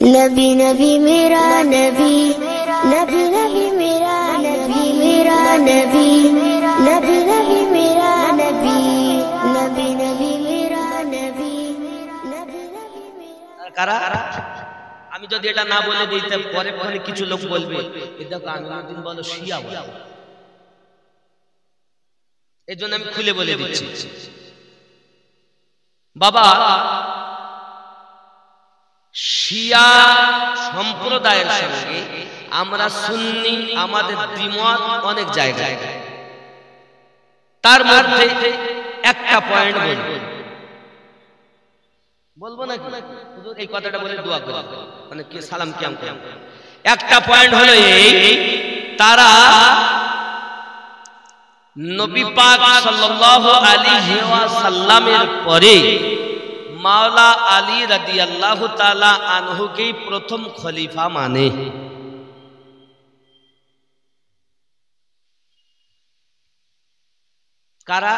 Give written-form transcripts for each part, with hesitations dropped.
नबी नबी मेरा नबी, नबी नबी मेरा नबी, मेरा नबी, नबी नबी मेरा नबी, नबी नबी मेरा नबी, नबी नबी मेरा। কারা? আমি যদি এটা না বলে দিতে পরে পরে কিছু লোক বলবে দেখো আমিনুদ্দিন বলো শিয়া বলো, এই জন্য আমি খুলে বলে দিচ্ছি বাবা। শিয়া সম্প্রদায়ের সঙ্গে আমরা সুন্নি আমাদের দ্বিমত অনেক জায়গায়, তার মধ্যে একটা পয়েন্ট বলবো না হুজুর, এই কথাটা বলে দোয়া করি, মানে কি সালাম কিয়াম করি। একটা পয়েন্ট হলো এই, তারা নবী পাক সাল্লাল্লাহু আলাইহি ওয়াসাল্লামের পরে মাওলা আলী রাদিয়াল্লাহু তাআলা আনহুকেই প্রথম খলিফা মানে। কারা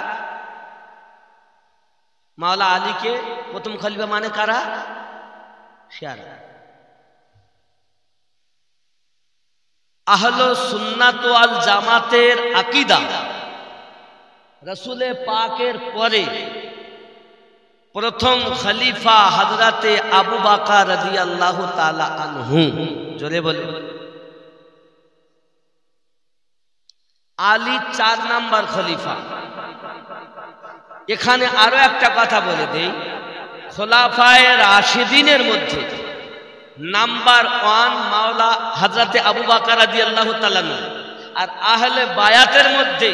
মাওলা আলীকে প্রথম খলিফা মানে? কারা? শিয়ারা। আহলে সুন্নাত ওয়াল জামাতের আকীদা রাসূলে পাকের পরে প্রথম খলিফা হযরতে আবু বকর রাদিয়াল্লাহু তাআলা আনহু। জোরে বলে। আলী 4 নাম্বার খলিফা। এখানে আরো একটা কথা বলে দেই, খোলাফায়ে রাশিদিনের মধ্যে নাম্বার 1 মাওলা হযরতে আবু বকর রাদিয়াল্লাহু তাআলা, আর আহলে বায়াতের মধ্যে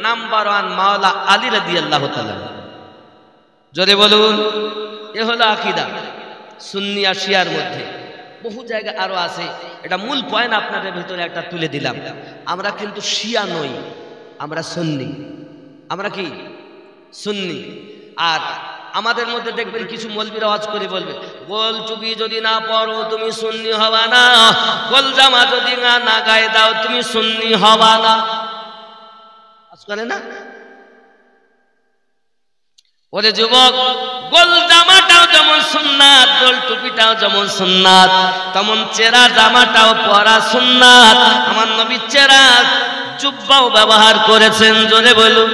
নাম্বার 1 মাওলা আলী রাদিয়াল্লাহু তাআলা। জোরে বলুন। এ হলো আকীদা সুন্নি আর শিয়ার মধ্যে। বহু জায়গা আরো আছে, এটা মূল পয়েন্ট আপনাদের ভিতরে একটা তুলে দিলাম। আমরা কিন্তু শিয়া নই, আমরা সুন্নি। আমরা কি? সুন্নি। আর আমাদের মধ্যে দেখবেন কিছু মৌলবীরা ওয়াজ করে বলবে, গোল টুপি যদি না পরো তুমি সুন্নি হবা না, গোল জামা যদি না গায়ে দাও তুমি সুন্নি হবা না। ওয়াজ করে না? ওরে যুবক, গোল জামাটাও যেমন সুন্নাত, গোল টুপিটাও যেমন সুন্নাত, তেমন চেরা জামাটাও পরা সুন্নাত। আমার নবী চেরা জুব্বাও ব্যবহার করেছেন। জোরে বলুন।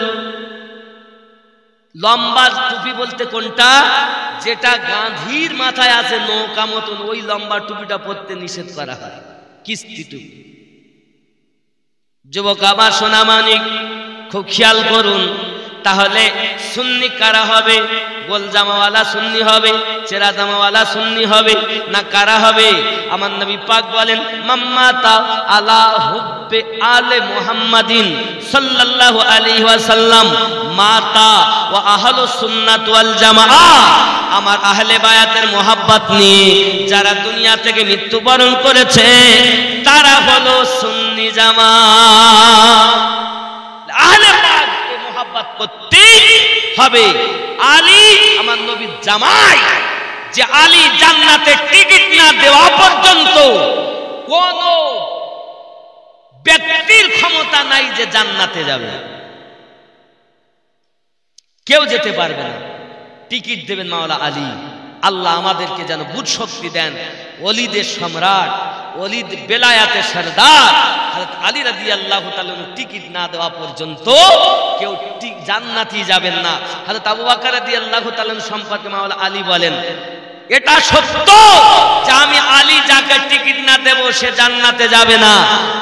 লম্বা টুপি বলতে কোনটা? যেটা গান্ধীর মাথায় আছে নৌকা মতন, ওই লম্বা টুপিটা পরতে নিষেধ করা হয়, কিস্তি টুপি। যুবক আমার সোনা মানিক, খুব খেয়াল করুন। তাহলে সুন্নি কারা হবে? গোল জামাওয়ালা সুন্নি হবে, চেরা জামাওয়ালা সুন্নি হবে না কারা হবে? আমার নবী পাক বলেন, মাম্মাতা আলা হুব্বে আলে মুহাম্মাদিন সাল্লাল্লাহু আলাইহি ওয়াসাল্লাম মাতা ওয়া আহলুস সুন্নাত ওয়াল জামাআ। আমার আহলে বায়াতের মোহাব্বত নিয়ে যারা দুনিয়া থেকে মৃত্যুবরণ করেছে তারা হলো সুন্নি জামাত। আহলে বায়াতকে মোহাব্বত করতে হবে। আলী আমার নবীর জামাই, যে আলী জান্নাতের টিকিট না দেওয়া পর্যন্ত কোন ব্যক্তির ক্ষমতা নাই যে জান্নাতে যাবে। কেউ যেতে পারবে না। টিকিট দেবেন মাওলা আলী। আল্লাহ আমাদেরকে যেন বুঝ শক্তি দেন। ওলিদের সম্রাট, ওলিদ বেলায়াতের সরদার হযরত আলী রাদিয়াল্লাহু তাআলা টিকিট না দেওয়া পর্যন্ত কেউ জান্নাতি যাবেন না। হযরত আবু বকর রাদিয়াল্লাহু তাআলা সম্পর্কে মাওলা আলী বলেন, এটা সত্য যে আমি আলী যাকে টিকিট না দেব সে জান্নাতে যাবে না,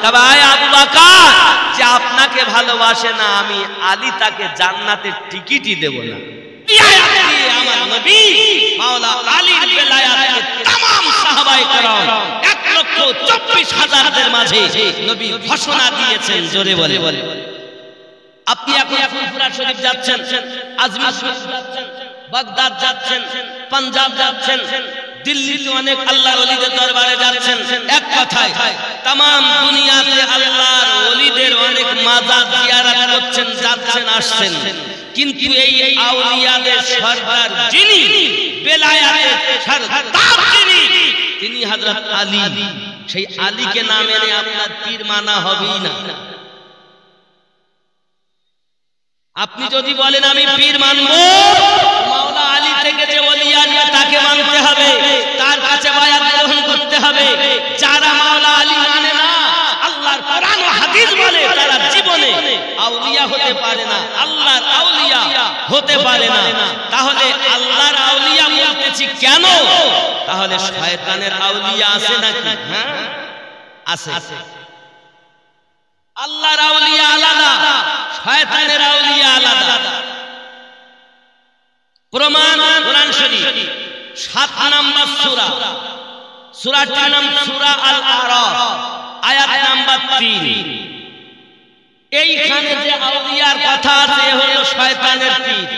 তবে আয় আবু বকর যে আপনাকে ভালোবাসে না আমি আলী তাকে জান্নাতের টিকিটই দেব না। আমার নবী মাওলা আলীর বেলায়াতকে तमाम সাহাবায়ে কেরাম 1,24,000 মাঝে নবী ঘোষণা দিয়েছেন। জোরে বলে। আপনি এখন ফুরফুরা শরীফ যাচ্ছেন, আজমির শরীফ যাচ্ছেন, বাগদাদ যাচ্ছেন, পাঞ্জাব যাচ্ছেন, দিল্লিতে অনেক আল্লাহর ওলিদের দরবারে যাচ্ছেন। এক কথায় तमाम দুনিয়াতে আল্লাহর ওলিদের অনেক মাজার জিয়ারত করছেন, যাচ্ছেন, আসছেন। কিন্তু এই আউলিয়াদের সরদার যিনি, বেলায়াতের সরদার যিনি, তিনি হযরত আলী। সেই আলীকে না মেনে আপনার পীর মানা হবেই না। আপনি যদি বলেন আমি পীর মানব, মাওলা আলী থেকে যে ওলি আলী তাকে মানতে হবে, তার কাছে বায়াত গ্রহণ করতে বলে তারা জীবনে আউলিয়া হতে পারে না, আল্লাহর আউলিয়া হতে পারে না। তাহলে আল্লাহর আউলিয়া বলতেছি কেন? তাহলে শয়তানের আউলিয়া আছে নাকি? হ্যাঁ আছে। আল্লাহর আউলিয়া আলাদা, শয়তানের আউলিয়া আলাদা। প্রমাণ কোরআন শরীফ 7 নম্বর সূরা, সূরাটির নাম সূরা আল আরাফ, আয়াত নাম্বার 3। এইখানে যে আউলিয়ার কথা আছে এ হলো শয়তানের পীর,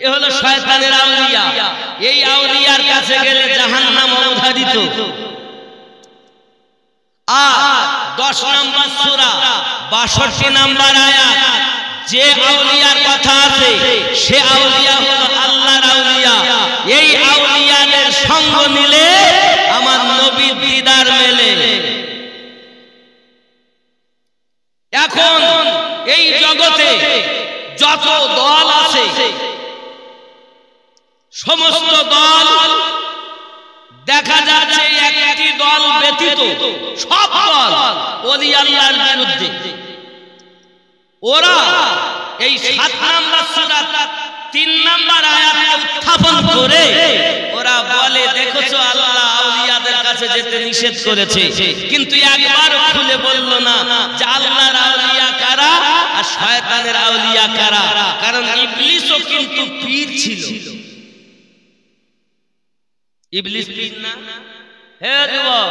এ হলো শয়তানের আউলিয়া। এই আউলিয়ার কাছে গেলে জাহান্নাম অবধারিত। আর 10 নম্বর সূরা 62 নম্বর আয়াত, যে আউলিয়ার কথা আছে সে আউলিয়া হলো আল্লাহর আউলিয়া। এই আউলিয়াদের সঙ্গ নিলে আমার নবীর দিদার মেলে। এখন এই জগতে যত দল আছে সমস্ত দল দেখা যাচ্ছে একটি দল ব্যতীত সব দল ওলি আল্লাহর বিরুদ্ধে। ওরা এই 7 নম্বর সূরা 3 নম্বর আয়াত উত্থাপন করে ওরা বলে দেখছো আল্লাহ আউলিয়াদের কাছে যেতে নিষেধ করেছে, কিন্তু একবার খুলে বলল না যে আল্লাহর আউলিয়া কারা আর শয়তানের আউলিয়া কারা। কারণ ইবলিসও কিন্তু পীর ছিল। ইবলিস পীর না? হে যুবক,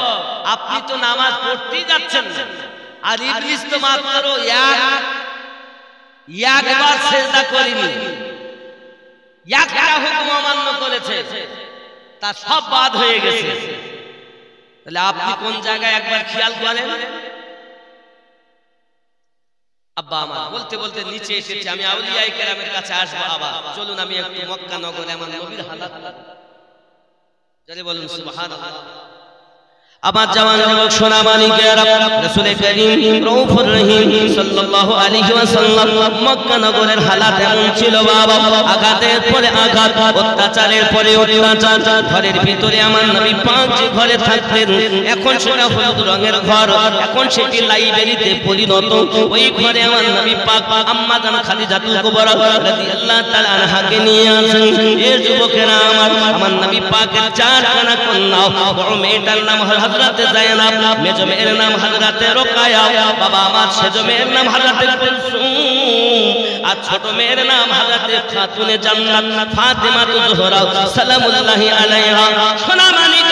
আপনি তো নামাজ পড়তেই যাচ্ছেন না, আর ইবলিস তো মাত্র একবার সিজদা করেনি, একটা হুকুম অমান্য করেছে, তা সব বাদ হয়ে গেছে। তাহলে আপনি কোন জায়গায় একবার খেয়াল করেন? আব্বা আমার বলতে বলতে নিচে এসেছে, আমি আউলিয়ায়ে কেরামের কাছে আসবো। আবার চলুন আমি একটু মক্কা নগরে আমার নবীর হালাত যারে বলুন সুবহানাল্লাহ। আমার জওয়ান যুবক সোনা মানিকেরা, রাসূল করিম রউফুর রহিম সাল্লাল্লাহু আলাইহি ওয়াসাল্লাম মক্কা নগরের হালাত এমন ছিল বাবা, আঘাতের পরে আঘাত, অত্যাচারের পরে অত্যাচার। ঘরের ভিতরে আমার নবী পাক যে ঘরে থাকতেন, এখন সেটা হলুদ রঙের ঘর, এখন সেটি লাইব্রেরিতে পরিণত। ওই ঘরে আমার নবী পাক আম্মা জান খাদিজাতুল কুবরা রাদিয়াল্লাহু তাআলা আনহাকে নিয়ে আসেন। এই যুবকেরা আমার নবী পাকের 4খানা কন্যা, বড় মেয়েটার নাম হযরত যায়েনাব, মেজো মেয়ের নাম হযরত রুকায়া, বাবা আমার সেজো মেয়ের নাম হযরত কুলসুম, আর ছোট মেয়ের নাম হযরত খাতুনে জান্নাত ফাতেমাতুজ জোহরা সালামুল্লাহি আলাইহা। সোনা মানিক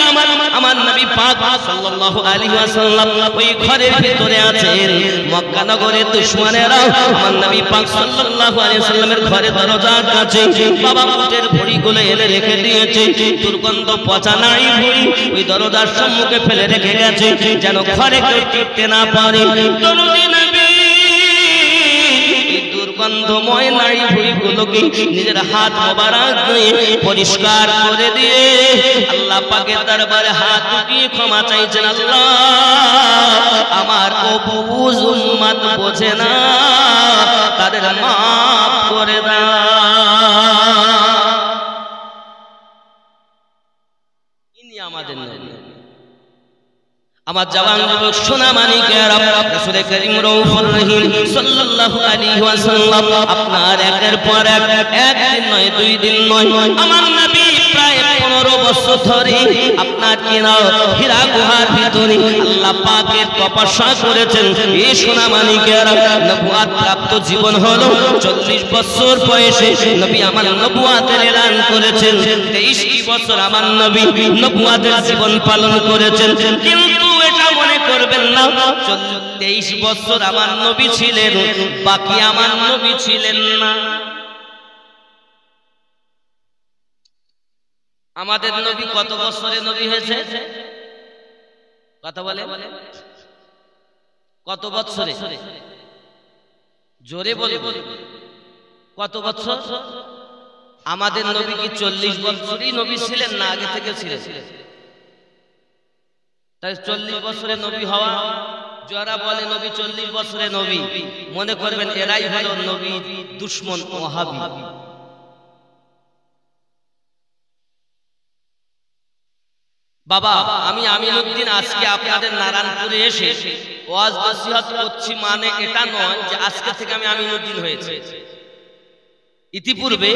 আমার নবী পাক সাল্লাল্লাহু আলাইহি ওয়াসাল্লাম ওই ঘরের ভিতরে আছেন। মক্কা নগরের দুশমনেরা আমার নবী পাক সাল্লাল্লাহু আলাইহি ওয়াসাল্লামের ঘরে দরজার কাছে বাবা উটের ভুঁড়িগুলো এনে রেখে দিয়েছে, দুর্গন্ধ পচা নাড়ি ভুঁড়ি ওই দরজার সম্মুখে ফেলে রেখে গেছে, যেন ঘরে কেউ টিকতে না পারে। দরুদি নবী দুর্গন্ধময় নাড়ি ভুঁড়িগুলোকে নিজের হাত মোবারক দিয়ে পরিষ্কার করে দিয়ে আল্লাহ পাকের দরবারে হাত উঠিয়ে ক্ষমা চাইছেন। আল্লাহ আমার অবুঝ উম্মত বোঝে না, তাদের মাফ করে দাও। ইনি আমাদের নবী। আমার জওয়ান যুবক সোনা মানিকেরা, রাসূল করিম রউফুর রহিম সাল্লাল্লাহু আলাইহি ওয়াসাল্লাম আপনার একের পর এক, একদিন নয় দুই দিন নয়, আমার নবী প্রায় 15 বছর ধরে আপনার কিনা হীরা গুহার ভিতরে আল্লাহ পাকের তপস্যা করেছেন। এই সোনা মানিকেরা, নবুয়ত প্রাপ্ত জীবন হলো 40 বছর বয়সে নবী আমার নবুয়তের এলান করেছেন। 23 বছর আমার নবী নবুয়তের জীবন পালন করেছেন। কিন্তু এটা মনে করবেন না 23 বছর আমার নবী ছিলেন, বাকি আমার নবী ছিলেন না। আমাদের নবী কত বছরে নবী হয়েছে? কথা বলে কত বছরে? জোরে বলে কত বছর? আমাদের নবী কি 40 বছরই নবী ছিলেন না আগে থেকে ছিলেন? তাই 40 বছরে নবী হওয়া, যারা বলে নবী 40 বছরে নবী, মনে করবেন এরাই হলো নবী দুশমন ওয়াহাবি। বাবা আমি আমিনউদ্দিন আজকে আপনাদের নারায়ণপুরে এসে ওয়াজ নসিহত করছি মানে এটা নয় যে আজকে থেকে আমি আমিনুদ্দিন হয়েছে। ইতিপূর্বে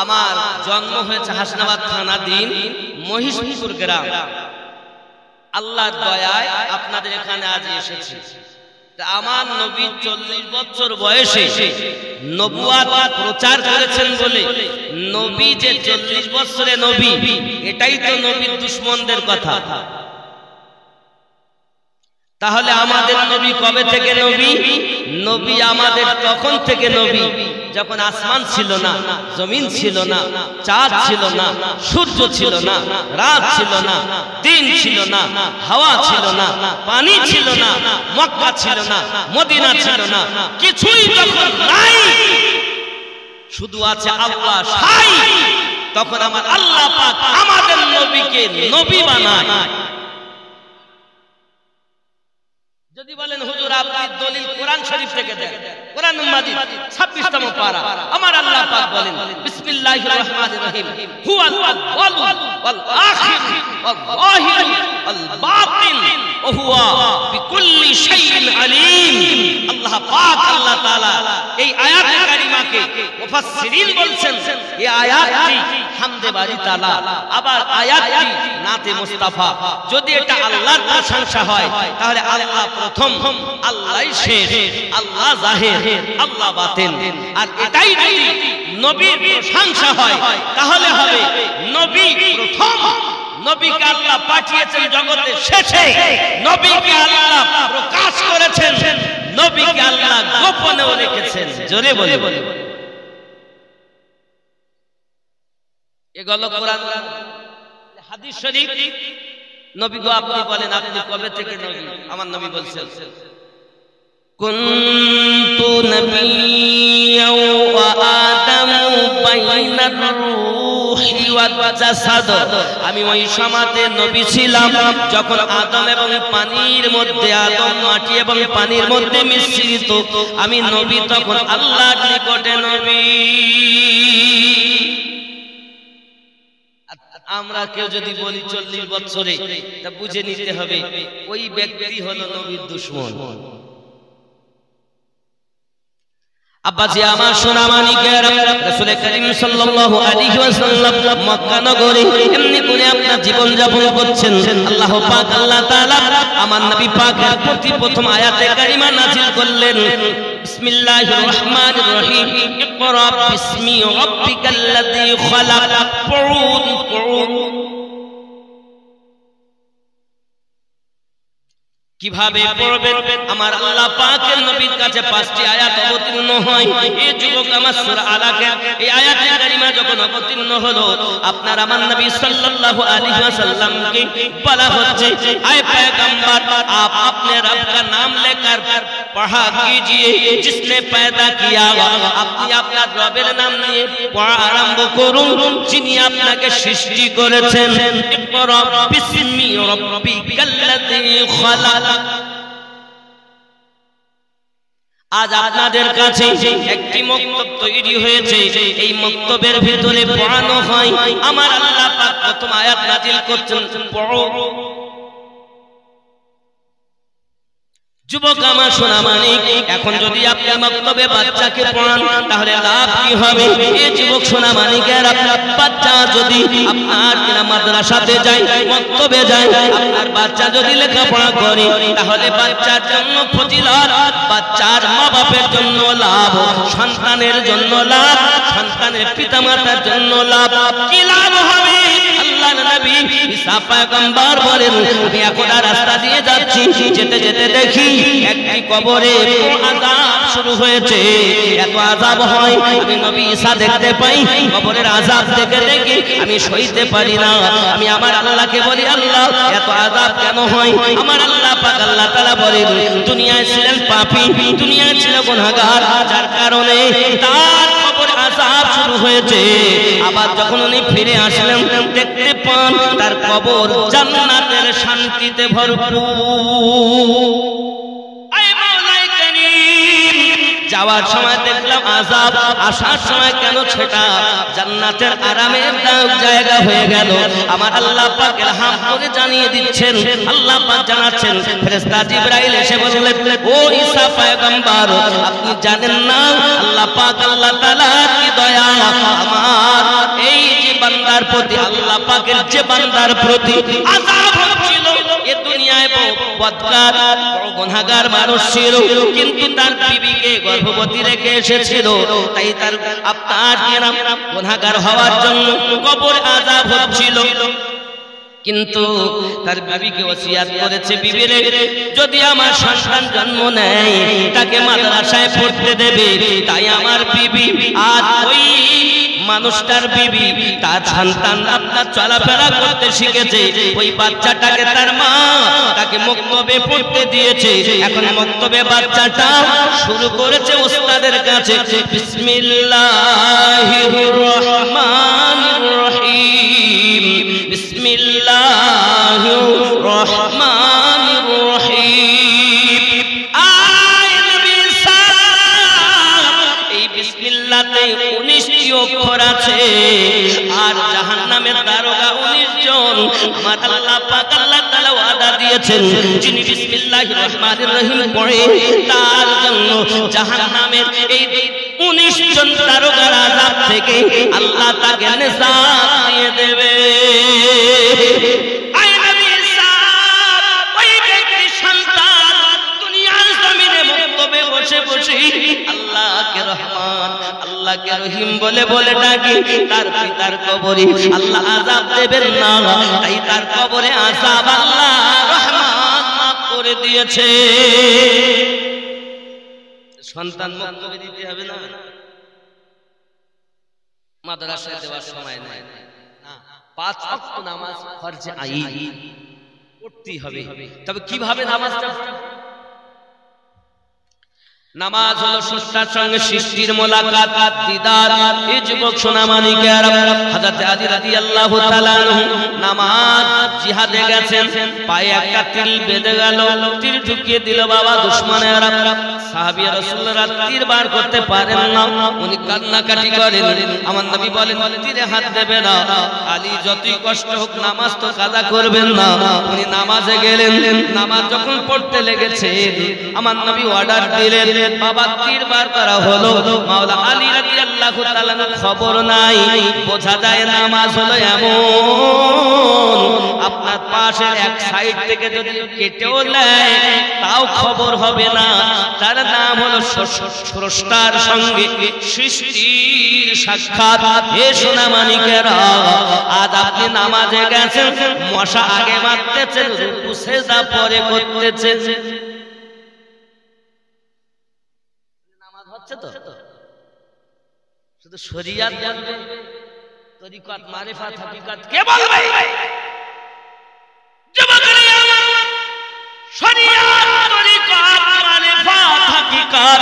আমার জন্ম হয়েছে হাসনাবাদ থানাধীন মহিষপুর গ্রাম। আল্লাহর দয়ায় আপনাদের এখানে আজ এসেছি। আমার নবী 40 বছর বয়সে নবুয়াত প্রচার করেছেন বলে নবী যে 40 বছরে নবী, এটাই তো নবীর দুশমনদের কথা। তাহলে আমাদের নবী কবে থেকে নবী? নবী আমাদের তখন থেকে নবী যখন আসমান ছিল না, জমিন ছিল না, চাঁদ ছিল না, সূর্য ছিল না, রাত ছিল না, দিন ছিল না, হাওয়া ছিল না, পানি ছিল না, মক্কা ছিল না, মদিনা ছিল না, কিছুই তখন নাই, শুধু আছে আল্লাহ সাই। তখন আমার আল্লাহ পাক আমাদের নবীকে নবী বানায়। যদি বলেন হুজুর আপনি দলিল কোরআন শরীফ থেকে দেন, কোরআন মাজিদ 26তম পারা আমার আল্লাহ পাক বলেন বিসমিল্লাহির রহমানির রহিম হুয়াল আউয়াল ওয়াল আখির ওয়াল যাহির ওয়াল বাতিন ওয়া হুয়া বিকুল্লি শাইইন আলীম। আল্লাহ পাক আল্লাহ তাআলা এই আয়াত কারিমাকে মুফাসসিরিন বলছেন এই আয়াতটি হামদে বারি তাআলা, আবার আয়াতটি নাতে মুস্তাফা। যদি এটা আল্লাহর প্রশংসা হয় তাহলে আল্লাহ প্রথম, আল্লাহই শেষ, আল্লাহ জাহির, আল্লাহ বাতিন। আর এটাই যদি নবীর প্রশংসা হয় তাহলে হবে নবী প্রথম, নবীকে আল্লাহ পাঠিয়েছেন জগতের শেষে, নবীকে আল্লাহ প্রকাশ করেছেন, নবীকে আল্লাহ গোপনেও রেখেছেন। জোরে বলে বলে এগুলো কোরআন হাদিস শরীফ। নবী গো আপনি বলেন আপনি কবে থেকে নবী? আমার নবী বলছেন কুনতু নাবিয়্যা ওয়া আদামু বাইনার রূহি ওয়াল জাসাদ। আমি ওই সময়তে নবী ছিলাম যখন আদম এবং পানির মধ্যে, আদম মাটি এবং পানির মধ্যে মিশ্রিত। আমি নবী তখন আল্লাহর নিকটে নবী। আমরা কেউ যদি বলি 40 বছরে, তা বুঝে নিতে হবে ওই ব্যক্তি হলো নবীর দুশমন। আব্বাজি আমার সোনা মানিকের, রাসূল করিম সাল্লাল্লাহু আলাইহি ওয়াসাল্লাম মক্কা নগরে এমনি করে আপনার জীবন যাপন করছেন। আল্লাহ পাক আল্লাহ তাআলা আমার নবী পাকের প্রতি প্রথম আয়াতে কারিমা নাযিল করলেন বিসমিল্লাহির রহমানির রহিম ইকরা বিসমি রাব্বিকাল্লাযী খালাক পড়ুন পড়ুন। কিভাবে পড়বেন? আমার আল্লাহ পাকের নবীর কাছে 5টি আয়াত অবতীর্ণ হয়। এই যুবক আমার সূরা আলাকে এই আয়াতে কারিমা যখন অবতীর্ণ হলো, আপনার আমার নবী সাল্লাল্লাহু আলাইহি ওয়াসাল্লামকে বলা হচ্ছে আয় पैगंबर आप अपने रब का नाम लेकर पढ़ा कीजिए जिसने पैदा किया। আপনি আপনার রবের নাম নিয়ে পড়া আরম্ভ করুন যিনি আপনাকে সৃষ্টি করেছেন। ইকরা বিসমি রাব্বিকাল্লাযী খালাক। আজ আপনাদের কাছে একটি মক্তব তৈরি হয়েছে, এই মক্তবের ভিতরে পড়ানো হয় আমার আল্লাহ পাক প্রথম আয়াত নাযিল করছেন পড়ো। যুবক আমার সোনা মানিক, এখন যদি আপনি মক্তবে বাচ্চাকে পড়ান তাহলে লাভ কি হবে? এই যুবক সোনা মানিকের আপনার বাচ্চা যদি আপনার মাদ্রাসাতে যায়, মক্তবে যায়, আপনার বাচ্চা যদি লেখাপড়া করে তাহলে বাচ্চার জন্য ফজিলত, বাচ্চার মা বাপের জন্য লাভ, সন্তানের জন্য লাভ, সন্তানের পিতামাতার জন্য লাভ। কি লাভ হবে? আল্লাহর নবী ঈসা পয়গম্বর বলেন আমি এখন রাস্তা দিয়ে যাচ্ছি, যেতে যেতে দেখি একটি কবরে আযাব শুরু হয়েছে। এত আযাব হয়, আমি নবী ঈসা দেখতে পাই কবরের আযাব দেখে দেখি আমি সইতে পারি না। আমি আমার আল্লাহকে বলি আল্লাহ এত আযাব কেন হয়? আমার আল্লাহ পাক আল্লাহ তাআলা বলেন দুনিয়ায় ছিলেন পাপী, দুনিয়ায় ছিল গুনাহগার, যার কারণে তার কবরে আযাব শুরু হয়েছে। আবার যখন উনি ফিরে আসলেন দেখতে পান তার কবর জান্নাতের শান্তিতে ভরপুর। যাওয়ার সময় দেখলাম আযাব, আসার সময় কেন সেটা জান্নাতের আরামের জায়গা হয়ে গেল। আমার আল্লাহ পাক ইলহাম করে জানিয়ে দিচ্ছেন, আল্লাহ পাক জানাচ্ছেন, ফেরেশতা জিবরাইল এসে বললেন, ও ঈসা পয়গম্বর, আপনি জানেন না আল্লাহ পাক আল্লাহ তাআলা কি দয়া আমার এই যে বান্দার প্রতি, আল্লাহ পাকের যে বান্দার প্রতি আযাব হচ্ছিল, এ দুনিয়ায় বদকার বড় গুনাহগার মানুষ ছিল, কিন্তু তার বিবিকে গর্ভবতী রেখে এসেছিল, তাই তার আপনার গুনাহগার হওয়ার জন্য কবর আযাব হচ্ছিল। কিন্তু তার বিবিকে ওসিয়াত করেছে, বিবিরে যদি আমার সন্তান জন্ম নেয় তাকে মাদ্রাসায় পড়তে দেবে। তাই আমার বিবি আজ ওই মানুষটার বিবি তার সন্তান আপনার চলাফেরা করতে শিখেছে, ওই বাচ্চাটাকে তার মা তাকে মক্তবে পড়তে দিয়েছে। এখন মক্তবে বাচ্চাটা শুরু করেছে ওস্তাদের কাছে বিসমিল্লাহির রহমানির রহিম, বিসমিল্লাহির রহমানির রহিম। আয় নবী সাল্লাল্লাহু, এই বিসমিল্লাহতে 19টি অক্ষর আছে, আর জাহান্নামের দারোগা 19 জন। আমার আল্লাহ পাক আল্লাহ তাআলা ওয়াদা দিয়েছেন, যিনি বিসমিল্লাহির রহমানির রহিম পড়ে তার জন্য জাহান্নামের এই 19 জন দারোগার আযাব থেকে আল্লাহ তাকে নিজাত দিয়ে দেবে। আয় নবী সাল্লাল্লাহু, ওই ব্যক্তির সন্তান দুনিয়ার জমিনে মক্তবে বসে বসে আল্লাহকে রহমান আল্লাহকে রহিম বলে বলে ডাকে, তার পিতার কবরে আল্লাহ আযাব দেবেন না, তাই তার কবরে আযাব আল্লাহ রহমান মাফ করে দিয়েছে। সন্তান মক্তবে দিতে হবে না, মাদ্রাসায় দেওয়ার সময় নাই, 5 ওয়াক্ত নামাজ ফরজে আইন পড়তেই হবে। তবে কিভাবে নামাজটা? নামাজ হলো স্রষ্টার সঙ্গে সৃষ্টির মোলাকাত, দিদার। এই যুবক সোনামানিকেরা, হযরত আলী রাদিয়াল্লাহু তাআলা আনহু নামাজ জিহাদে গেছেন, পায়ে একটা তীর বেঁধে গেল, তীর ঢুকিয়ে দিল বাবা দুশমনেরা। সাহাবী রাসূলুল্লাহ তীর বার করতে পারেন না, উনি কান্নাকাটি করেন। আমার নবী বলেন তীরে হাত দেবে না। আলী যতই কষ্ট হোক নামাজ তো কাজা করবেন না। উনি নামাজে গেলেন, নামাজ যখন পড়তে লেগেছেন আমার নবী অর্ডার দিলেন, বাবা তীর বার করা হলো। মাওলা আলী রাদিয়াল্লাহু তাআলা খবর নাই। বোঝা যায় নামাজ হলো এমন, আপনার পাশের এক সাইড থেকে যদি কেটেও নেয় তাও খবর হবে না। তার নাম হলো স্রষ্টার সঙ্গে সৃষ্টির সাক্ষাৎ। হে সোনামানিকেরা, আজ আপনি নামাজে গেছেন, মশা আগে মারতেছেন, রুকু সিজদা পরে করতেছেন। তো শুধু শরিয়াত বলবে, তরিকাত মারিফাত হাকিকাত কে বলবে? যুবকেরা, শরিয়াত তরিকাত মারিফাত হাকিকাত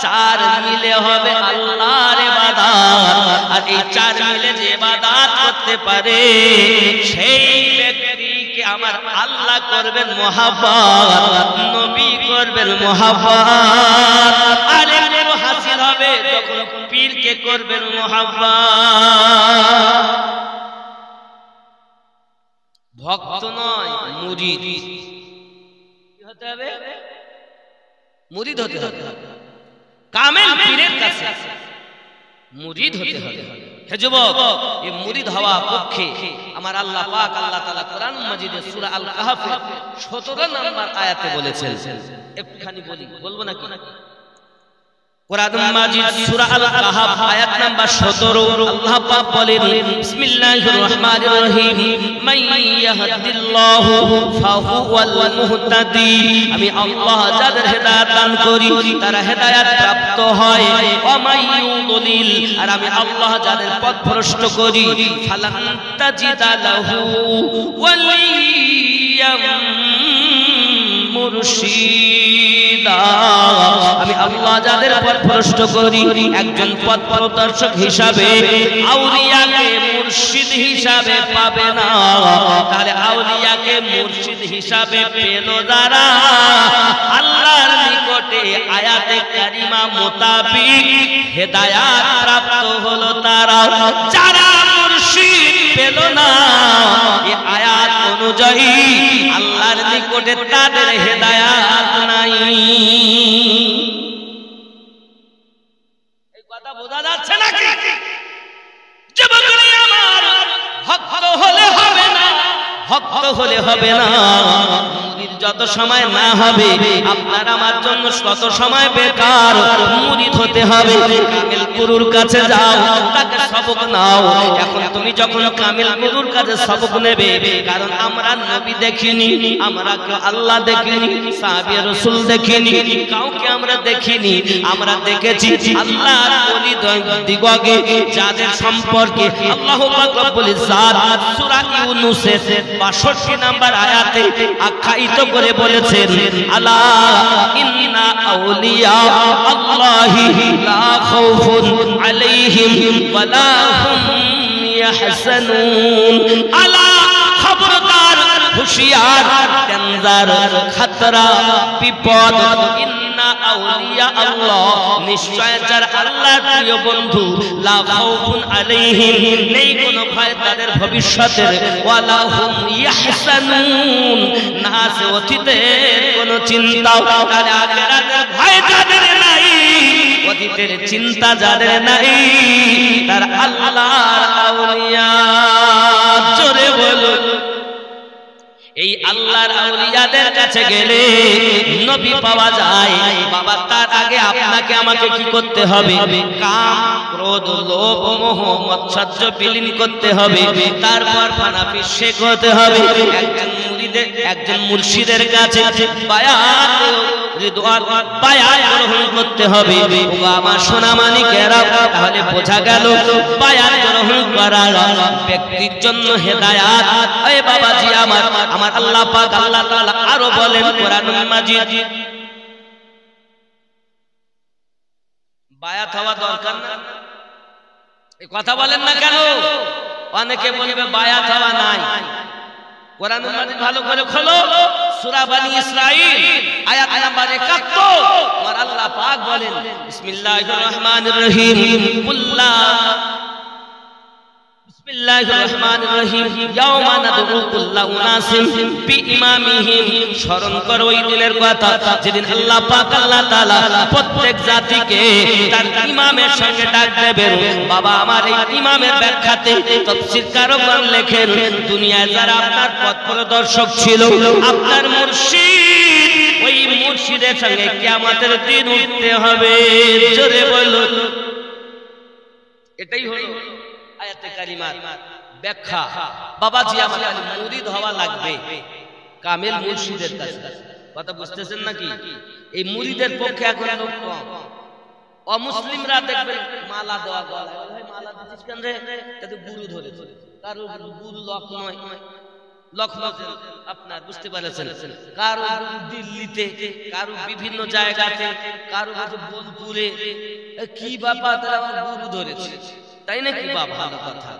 4 মিলে হবে আল্লাহর ইবাদত। আর এই 4 মিলে যে ইবাদত করতে পারে সেই ব্যক্তিকে আমার আল্লাহ করবেন মুহাব্বত, নবী করবেন মুহাব্বত। আর হাসিল হবে যখন পীরকে করবেন মুহাব্বত। ভক্ত নয়, মুরিদ। কি হতে হবে? মুরিদ হতে হবে। কামেল পীরের কাছে মুরিদ হতে হবে। হে যুবক, এই মুরিদ হওয়া পক্ষে আমার আল্লাহ পাক আল্লাহ তাআলা কোরআন মাজিদে সূরা আল কাহফে 17 নম্বর আয়াতে বলেছেন। একটুখানি বলবো নাকি? কোরআন মাজিদ সূরা আল কাহফ আয়াত নাম্বার 17, আল্লাহ পাক বলেন, বিসমিল্লাহির রহমানির রহিম, মান ইয়াহদিল্লাহু ফাহুয়াল মুহতাদি। আমি আল্লাহ যাদের হেদায়েত দান করি তারা হেদায়েত প্রাপ্ত হয়। ওয়া মান ইউদ্লিল, আর আমি আল্লাহ যাদের পথভ্রষ্ট করি ফালান তাজিদা লাহু ওয়ালিয়াম মুরশিদা। আমি আল্লাহ যাদের পথভ্রষ্ট করি একজন পথ প্রদর্শক হিসাবে, আউলিয়াকে মুর্শিদ হিসাবে পাবে না। তাহলে আউলিয়াকে মুর্শিদ হিসাবে পেল যারা, আল্লাহর নিকট নিকটে আয়াতে কারিমা মোতাবিক হেদায়াত প্রাপ্ত হলো তারা, যারা মুর্শিদ পেল না এই আয়াত অনুযায়ী আল্লাহর নিকটে তাদের হেদায়াত নাই। এই কথা বোঝা যাচ্ছে নাকি? যুবকরা আমার, ভক্ত হলে হবে না, ভক্ত হলে হবে না, মুরিদ যত সময় না হবে আপনার আমার জন্য তত সময় বেকার। মুরিদ হতে হবে, কামিল গুরুর কাছে যাও, তাকে সবক নাও। এখন তুমি যখন কামিল গুরুর কাছে সবক নেবে, কারণ আমরা নবী দেখিনি, আমরা আল্লাহ দেখিনি, সাহাবী রাসূল দেখিনি, কাউকে আমরা দেখিনি, আমরা দেখেছি আল্লাহর ওলি দিগকে যাদের সম্পর্কে আল্লাহ পাক রব্বুল ইজ্জাত সূরা ইউনূসের ৬২ নম্বর আয়াতে আখ্যায়িত করে বলেছেন, আলা ইন্না আউলিয়া আল্লাহি লা খাউফুন আলাইহিম ওয়া লা হুম ইয়াহজানুন। আলা, খবরদার, হুঁশিয়ার, ডেঞ্জার, খতরা, বিপদ। ইন্না আউলিয়া আল্লাহ, নিশ্চয় যারা আল্লাহর প্রিয় বন্ধু, লা খাউফুন আলাইহিম, নেই কোনো ভয় তাদের ভবিষ্যতের, ওয়া লা হুম ইয়াহজানুন, না আছে অতীতের কোনো চিন্তা, তাদের আখিরাতের ভয় যাদের নাই, অতীতের চিন্তা যাদের নাই, তারা আল্লাহর আউলিয়া। জোরে বলুন। এই আল্লাহর আউলিয়াদের কাছে গেলে নবী পাওয়া যায়। বাবা, তার আগে আপনাকে আমাকে কি করতে হবে? কাম, ক্রোধ, লোভ, মোহ, মৎসর্য বিলীন করতে হবে। তারপর ফানাফি শেখ হতে হবে। একজন মুর্শিদের কাছে বায়াত রিদওয়ান, বায়াত গ্রহণ করতে হবে। ও আমার সোনা মানিকেরা, তাহলে বোঝা গেল বায়াত গ্রহণ করা ব্যক্তির জন্য হেদায়াত। এই বাবাজি আমার, আমার আল্লাহ পাক আল্লাহ তাআলা আরো বলেন কোরআনুল মাজিদ, বায়াত হওয়া দরকার না। এই কথা বলেন না কেন? অনেকে বলবে বায়াত হওয়া নাই। কোরআনুল মাজিদ ভালো করে খোলো, সূরা বনী ইসরাঈল আয়াত নাম্বার ৭১। আর আল্লাহ পাক বলেন, বিসমিল্লাহির রহমানির রহিম, কুল্লা বিসমিল্লাহির রহমানির রহিম, ইয়াওমা নাদউ কুল্লা উনাসিম বিইমামিহিম। স্মরণ করো ওই দিনের কথা, যেদিন আল্লাহ পাক আল্লাহ তাআলা প্রত্যেক জাতিকে তার ইমামের সঙ্গে ডাক দেবেন। বাবা আমার, এই ইমামের ব্যাখ্যাতে তাফসীরকারগণ লেখেন, দুনিয়ায় যারা আপনার পথ প্রদর্শক ছিল, আপনার মুর্শিদ, ওই মুর্শিদের সঙ্গে কিয়ামতের দিন উঠতে হবে। জোরে বলুন। এটাই হলো আয়াতে কারিমার ব্যাখ্যা। বাবাজি আমার, মুরিদ হওয়া লাগবে কামিল মুর্শিদের কাছে। কথা বুঝতেছেন নাকি? এই মুরিদের পক্ষে এখন লোক কম। অমুসলিমরা দেখবেন মালা দেওয়া, গলায় ভাই মালা দিছিস কেন রে? তাতে গুরু ধরেছে, কারো গুরু লখনৌ, আপনার বুঝতে পারছেন, কারো দিল্লিতে, কারো বিভিন্ন জায়গাতে, কারো বোলপুরে। কি বাবা, তারা গুরু ধরেছে, তাই নাকি? বাবা ভালো কথা।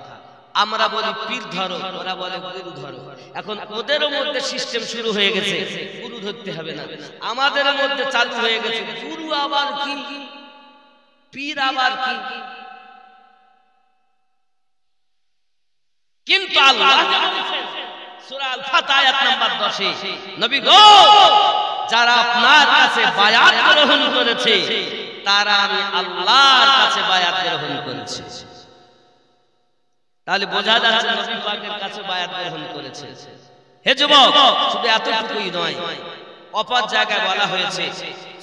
আমরা বলি পীর ধরো, ওরা বলে গুরু ধরো। এখন ওদেরও মধ্যে সিস্টেম শুরু হয়ে গেছে, গুরু ধরতে হবে না। আমাদের মধ্যে চালু হয়ে গেছে গুরু আবার কি, পীর আবার কি। কিন্তু আল্লাহ সূরা আল ফাত আয়াত নাম্বার 10, নবী গো, যারা আপনার কাছে বায়াত গ্রহণ করেছে, তারা আমি আল্লাহর কাছে বায়াত গ্রহণ করেছি। তাহলে বোঝা যাচ্ছে নবী পাকের কাছে বায়াত গ্রহণ করেছে। হে যুবক, শুধু এতটুকুই নয়, অপর জায়গায় বলা হয়েছে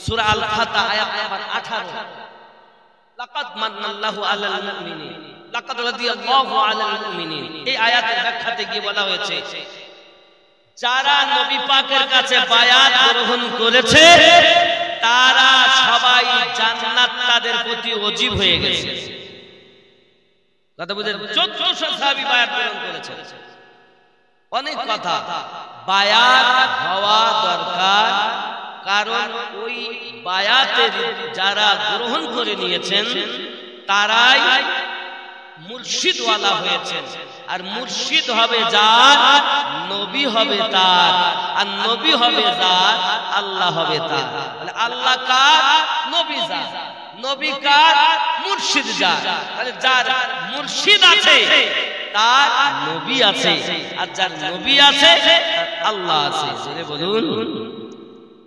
সূরা আল ফাত আয়াত নাম্বার 18, লাকাদ মান্নাল্লাহু আলাল মুমিনিন, লাকাদ রাদিয়াল্লাহু আলাল মুমিনিন। এই আয়াতের ব্যাখ্যাতে গিয়ে বলা হয়েছে, যারা নবী পাকের কাছে বায়াত গ্রহণ করেছে, তারা সবাই জান্নাত তাদের প্রতি ওয়াজিব হয়ে গেছে। কথা বুঝেন? 1400 সাহাবী বায়াত গ্রহণ করেছে। অনেক কথা, বায়াত হওয়া দরকার, কারণ ওই বায়াতের যারা গ্রহণ করে নিয়েছেন তারাই মুর্শিদওয়ালা হয়েছেন। আর মুর্শিদ হবে যার, নবী হবে তার, আর নবী হবে যার, আল্লাহ হবে তার। তাহলে আল্লাহ কার, নবী যার, নবী কার, মুর্শিদ যার। তাহলে যার মুর্শিদ আছে তার নবী আছে, আর যার নবী আছে তার আল্লাহ আছে। জোরে বলুন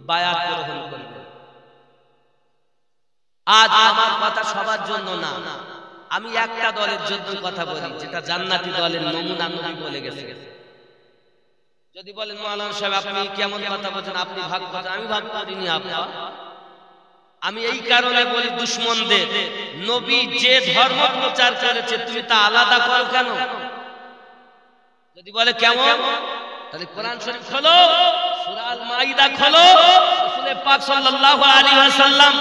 বায়াত গ্রহণ করবেন। আজ আমার কথা সবার জন্য না, আমি একটা দলের জন্য কথা বলি, যেটা জান্নাতি দলের নমুনা নবী বলে গেছে। যদি বলেন মাওলানা সাহেব আপনি কেমন কথা বলছেন, আপনি ভাগ করেন, আমি ভাগ করিনি আপনার। আমি এই কারণে বলি দুশমনদের, নবী যে ধর্ম প্রচার করেছে তুমি তা আলাদা করো কেন? যদি বলে কেমন, তাহলে কোরআন শরীফ খোলো, সূরা আল মাইদা খোলো। রাসূল পাক সাল্লাল্লাহু আলাইহি ওয়াসাল্লাম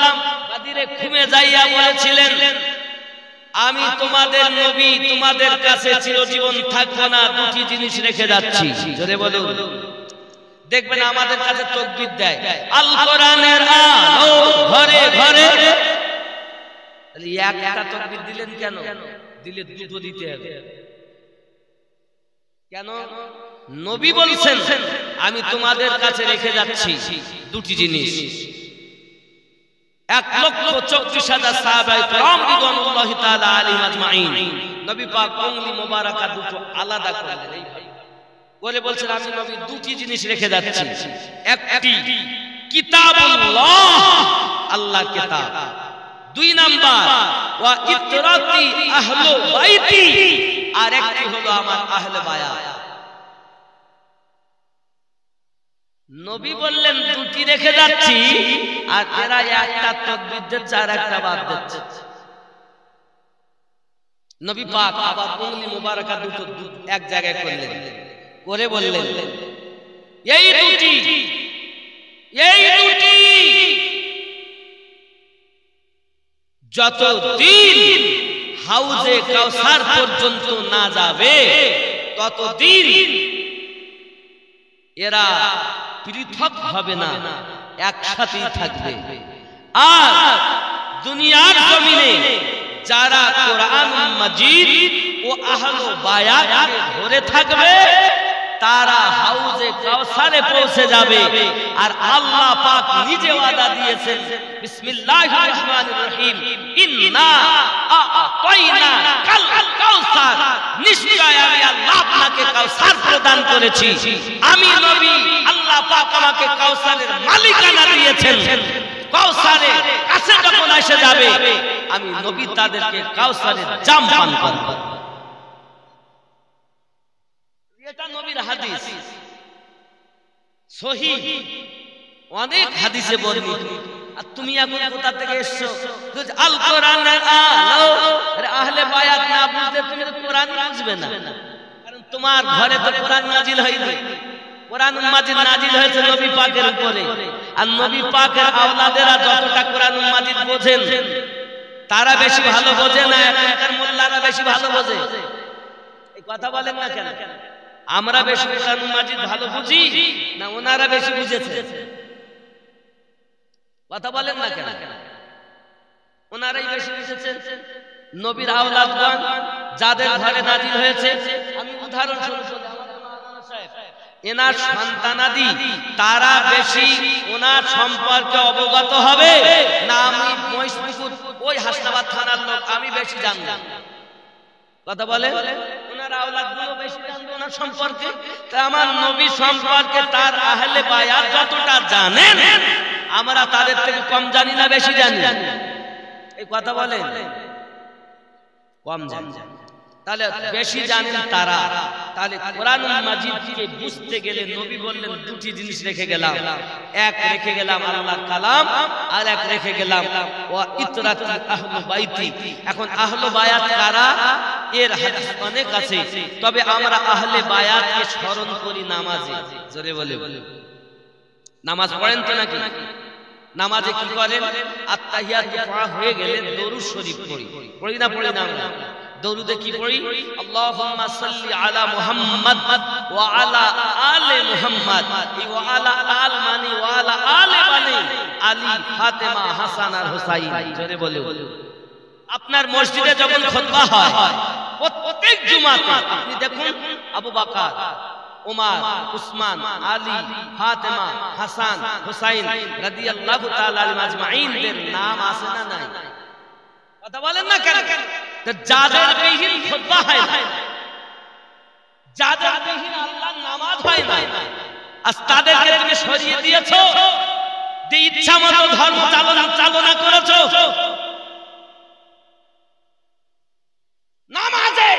বাদিরে খুমে যাইয়া বলেছিলেন, আমি তোমাদের নবী, তোমাদের কাছে চিরজীবন থাকবো না, দুটি জিনিস রেখে যাচ্ছি। জোরে বলুন। দেখবেন আমাদের কাছে তাকবীর দেয়, আল কোরআনের আলো ঘরে ঘরে। তাহলে একটা তাকবীর দিলেন কেন? দিলে দুটো দিতে হবে কেন? নবী বলছেন আমি তোমাদের কাছে রেখে যাচ্ছি দুটি জিনিস। 1,34,000 সাহাবায়ে কেরাম রিদওয়ানুল্লাহি তাআলা আলাইহিম আজমাইন, নবী পাক উংলি মোবারকা দুটো আলাদা করলেন। বলে বলছেন আমি নবী দুটি জিনিস রেখে যাচ্ছি, একটি কিতাবুল্লাহ, আল্লাহ কিতাব, 2 নাম্বার ওয়া ইতরাতি আহলে বাইতি, আর একটি হলো আমার আহলে বায়াত। নবী বললেন দুটি রেখে যাচ্ছি, আর এরা একটা তাকবীর দিচ্ছে আর একটা বাদ দিচ্ছে। নবী পাক আবার উংলি মোবারকা দুটো এক জায়গায় করলেন, করে বললেন এই দুটি যতদিন হাউজে কাউসার পর্যন্ত না যাবে ততদিন এরা পৃথক হবে না, একসাথেই থাকবে। আর দুনিয়ার জমিনে যারা কোরআন মাজিদ ও আহলে বায়াতকে ধরে থাকবে তারা হাউজে কাউসারে পৌঁছে যাবে। আর আল্লাহ পাক নিজে ওয়াদা দিয়েছেন, বিসমিল্লাহির রহমানির রহিম, ইন্না আ'তাইনা কাল কাউসার, নিশ্চয় আমি আল্লাহ আপনাকে কাউসার প্রদান করেছি। আমি নবী, আল্লাহ পাক আমাকে কাউসারের মালিকানা দিয়েছেন। কাউসারের কাছে যখন এসে যাবে আমি নবী তাদেরকে কাউসারের জাম পান করাবো। এটা নবীর হাদিস, সহিহ, অনেক হাদিসে বর্ণিত। আর তুমি এখন কোথা থেকে এসছো? আল কোরআনের আলো। আরে আহলে বায়াত না বুঝলে তুমি তো কোরআন বুঝবে না, কারণ তোমার ঘরে তো কোরআন নাজিল হয়নি। কোরআন মাজিদ নাজিল হয়েছে নবী পাকের উপরে, আর নবী পাকের আওলাদেরা যতটা কোরআন মাজিদ বোঝেন তারা বেশি ভালো বোঝে না, এখনকার মোল্লারা বেশি ভালো বোঝে। এই কথা বলেন না কেন? আমরা বেশি কোরআন মাজিদ ভালো বুঝি না ওনারা বেশি বুঝেছে? কথা বলেন না কেন? ওনারাই বেশি বুঝেছেন। নবীর আওলাদগণ যাদের ঘরে নাজিল হয়েছে, আমি উদাহরণ স্বরূপ এনার সন্তানাদি, তারা বেশি ওনার সম্পর্কে অবগত হবে না আমি মহিষপুর ওই হাসনাবাদ থানার লোক আমি বেশি জানলাম? কথা বলে ওনার আওলাদগুলো বেশি জানবে ওনার সম্পর্কে। তা আমার নবী সম্পর্কে তার আহলে বায়াত যতটা জানেন আমরা তাদের থেকে কম জানি না বেশি জানি? এই কথা বলেন, কম জানি। তাহলে বেশি জানেন তারা। তাহলে কোরআন মাজিদকে বুঝতে গেলে নবী বললেন দুটি জিনিস রেখে গেলাম, এক রেখে গেলাম আল্লাহর কালাম, আর এক রেখে গেলাম ওয়া ইতরাতি আহলে বাইতি। এখন আহলে বায়াত কারা? এর হাদিস অনেক আছে, তবে আমরা আহলে বায়াতকে স্মরণ করি নামাজে। জোরে বলে, নামাজ পড়েন তো নাকি? নামাজে কি করেন? আত্তাহিয়াত পড়া হয়ে গেলে দরুদ শরীফ পড়ি, পড়ি না পড়ি না? আমরা দরুদে কি পড়ি? আল্লাহুম্মা সাল্লি আলা মুহাম্মাদ ওয়া আলা আলি মুহাম্মাদ। এই ওয়া আলা আল মানে ওয়া আলা আলি মানে আলী, ফাতেমা, হাসান আর হুসাইন। জোরে বলে, আপনার মসজিদে যখন খুতবা হয় প্রত্যেক জুমাতে আপনি দেখুন আবু বকর, ওমর, উসমান, আলী, ফাতেমা, হাসান, হুসাইন রাদিয়াল্লাহু তাআলা আনহুম আজমাইনদের নাম আছে না নাই? কথা বলেন না কেন? তো যাদের বিহীন খুতবা হয় না, যাদের বিহীন আল্লাহর নামাজ হয় না, আজ তাদেরকে তুমি সরিয়ে দিয়েছো, যে ইচ্ছা মতো ধর্ম চালনা করেছো। নামাজে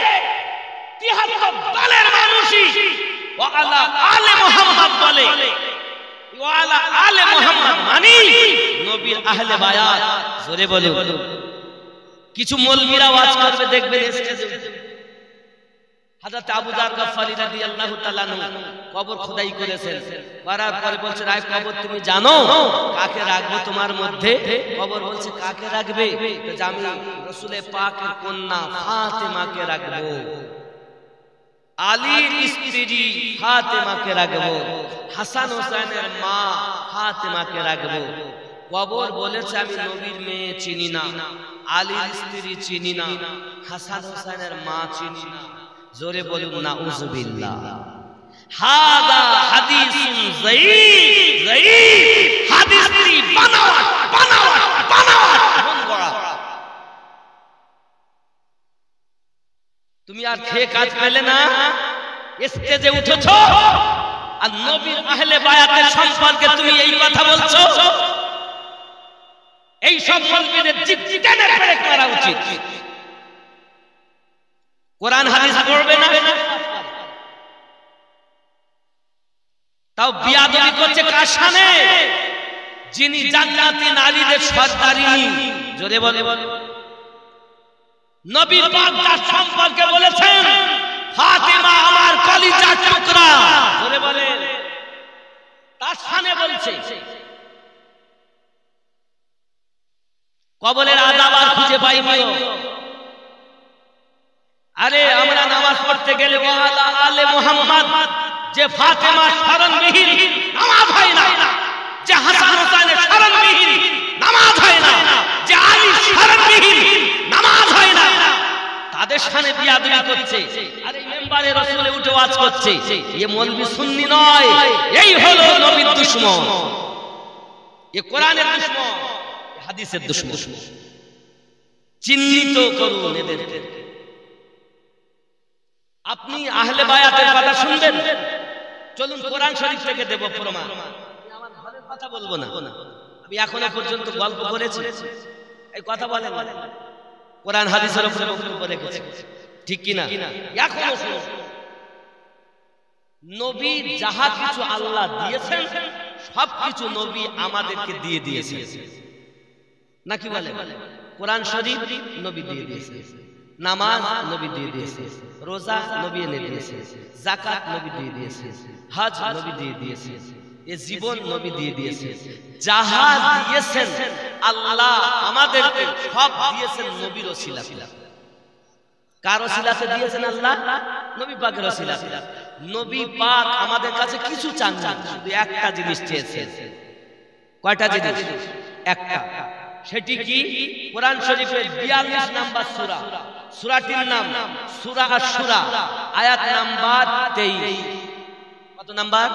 ৭৩ দলের মানুষই ওয়ালা আলে মুহাম্মদ বলে, ওয়ালা আলে মুহাম্মদ মানে নবীর আহলে বায়াত। জোরে বলে কিছু মৌলবীরা ওয়াজ করবে, দেখবেন স্টেজে হযরত আবু যার গফফারি রাদিয়াল্লাহু তাআলা আনহু কবর খোদাই করেছেন, করার পরে বলছে রায় কবর তুমি জানো কাকে রাখবো তোমার মধ্যে? কবর বলছে কাকে রাখবে? যে আমি রাসূলে পাকের কন্যা ফাতেমাকে রাখবো, আলীর স্ত্রী ফাতেমাকে রাখবো, হাসান হোসেনের মা ফাতেমাকে রাখবো। কবর বলেছে আমি নবীর মেয়ে চিনি না, আলীর স্ত্রী চিনি না, হাসান হোসেনের মা চিনি না। জোরে বলুন নাউযুবিল্লাহ। হাদা হাদিসুন যায়ীফ, যায়ীফ হাদিসটি বানাওয়াট, বানাওয়াট, বানাওয়াট মন গড়া। তুমি আর খেয়ে কাজ পেলে না, স্টেজে উঠেছো আর নবীর আহলে বায়াতের সম্পর্কে তুমি এই কথা বলছো। এই সব মৌলবীদের জিজ্ঞাসা করে করা উচিত। কোরআন হাদিস পড়বে না, তাও বিয়াদবি করছে কার সামনে? যিনি জান্নাতি নারীদের সর্দারিনী। জোরে বলে নবী পাক তার সম্পর্কে বলেছেন ফাতেমা আমার কলিজার টুকরা। জোরে বলে তার সামনে বলছে। কবরের আযাব আর খুঁজে পাইনি। আরে আমরা নামাজ পড়তে গেলে ওয়ালা আলে মুহাম্মদ, যে ফাতেমার শরণবিহীন নামাজ হয় না, যে হাসান হোসেনের শরণবিহীন নামাজ হয় না, যে আলী শরণবিহীন নামাজ হয় না, তাদের সামনে বিয়াদবি করছে। আরে মেম্বারে রাসূলে উঠে ওয়াজ করছে, এ মৌলবি সুন্নি নয়, এই হলো নবীর দুশমন, এ কোরআনের দুশমন, হাদিসের দুশমন। চিহ্নিত করুন এদেরকে। আপনি আহলে বায়াতের কথা শুনবেন, চলুন কোরআন শরীফ থেকে দেব প্রমাণ। আমার ঘরের কথা বলবো না, আমি এখনো পর্যন্ত গল্প করেছি, এই কথা বলেন কোরআন হাদিসের উপরে বক্তব্য রেখেছি, ঠিক কি না? এখনো শুনুন, নবী যাহা কিছু আল্লাহ দিয়েছেন সবকিছু নবী আমাদেরকে দিয়ে দিয়েছেন, নাকি বলে? কোরআন শরীফ নবী দিয়ে দিয়েছে, নামাজ নবী দিয়ে দিয়েছে, রোজা নবী এনে দিয়েছে, যাকাত নবী দিয়ে দিয়েছে, হজ নবী দিয়ে দিয়েছে, এ জীবন নবী দিয়ে দিয়েছে। যাহা দিয়েছেন আল্লাহ আমাদেরকে সব দিয়েছেন নবীর ওসিলাতে। কার ওসিলাতে দিয়েছেন আল্লাহ? নবী পাকের ওসিলাতে। নবী পাক আমাদের কাছে কিছু চান না, শুধু একটা জিনিস চেয়েছেন। কয়টা জিনিস? একটা। সেটি কি? কোরআন শরীফের 42 নম্বর সূরা, সূরাটির নাম সূরা আশ-শুরা, আয়াত নাম্বার 23। কত নাম্বার?